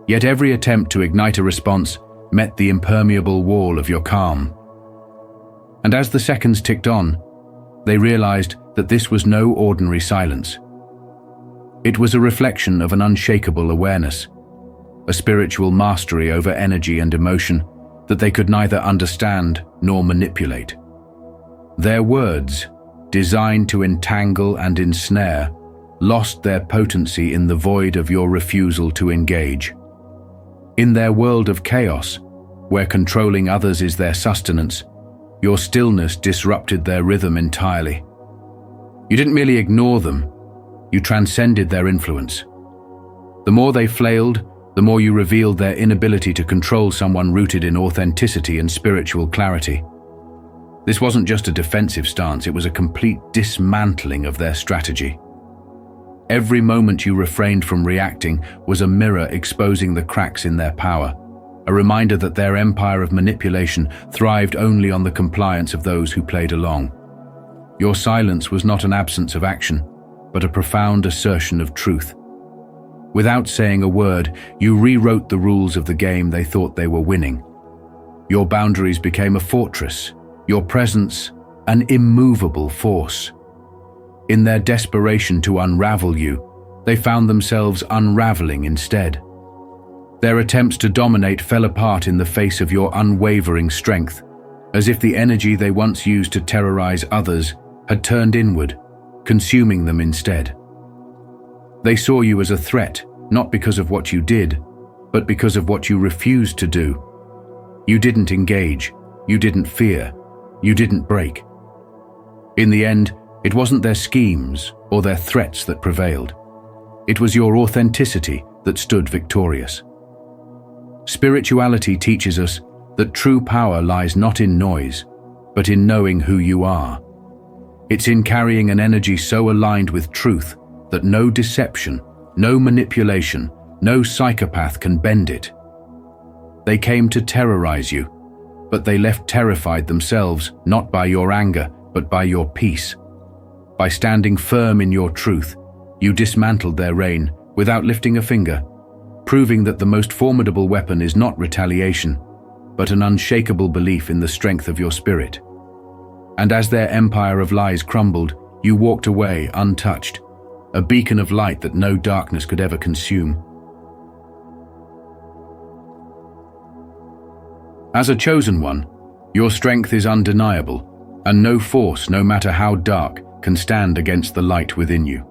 Yet every attempt to ignite a response met the impermeable wall of your calm. And as the seconds ticked on, they realized that this was no ordinary silence. It was a reflection of an unshakable awareness, a spiritual mastery over energy and emotion that they could neither understand nor manipulate. Their words, designed to entangle and ensnare, lost their potency in the void of your refusal to engage. In their world of chaos, where controlling others is their sustenance, your stillness disrupted their rhythm entirely. You didn't merely ignore them, you transcended their influence. The more they flailed, the more you revealed their inability to control someone rooted in authenticity and spiritual clarity. This wasn't just a defensive stance, it was a complete dismantling of their strategy. Every moment you refrained from reacting was a mirror exposing the cracks in their power, a reminder that their empire of manipulation thrived only on the compliance of those who played along. Your silence was not an absence of action, but a profound assertion of truth. Without saying a word, you rewrote the rules of the game they thought they were winning. Your boundaries became a fortress, your presence an immovable force. In their desperation to unravel you, they found themselves unraveling instead. Their attempts to dominate fell apart in the face of your unwavering strength, as if the energy they once used to terrorize others had turned inward, consuming them instead. They saw you as a threat, not because of what you did, but because of what you refused to do. You didn't engage, you didn't fear, you didn't break. In the end, it wasn't their schemes or their threats that prevailed. It was your authenticity that stood victorious. Spirituality teaches us that true power lies not in noise, but in knowing who you are. It's in carrying an energy so aligned with truth that no deception, no manipulation, no psychopath can bend it. They came to terrorize you, but they left terrified themselves, not by your anger, but by your peace. By standing firm in your truth, you dismantled their reign without lifting a finger, proving that the most formidable weapon is not retaliation, but an unshakable belief in the strength of your spirit. And as their empire of lies crumbled, you walked away untouched, a beacon of light that no darkness could ever consume. As a chosen one, your strength is undeniable, and no force, no matter how dark, can stand against the light within you.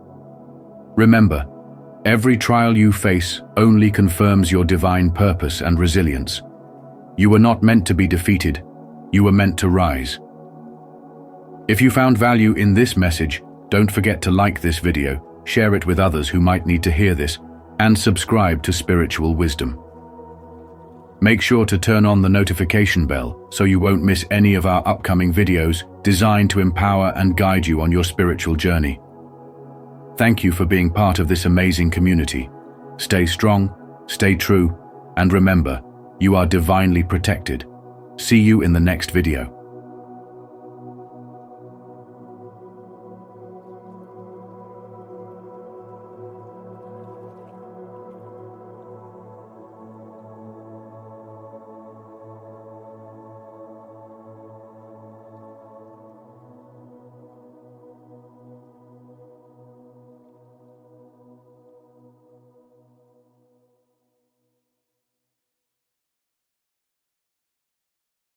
Remember, every trial you face only confirms your divine purpose and resilience. You were not meant to be defeated, you were meant to rise. If you found value in this message, don't forget to like this video, share it with others who might need to hear this, and subscribe to Spiritual Wisdom. Make sure to turn on the notification bell so you won't miss any of our upcoming videos designed to empower and guide you on your spiritual journey. Thank you for being part of this amazing community. Stay strong, stay true, and remember, you are divinely protected. See you in the next video.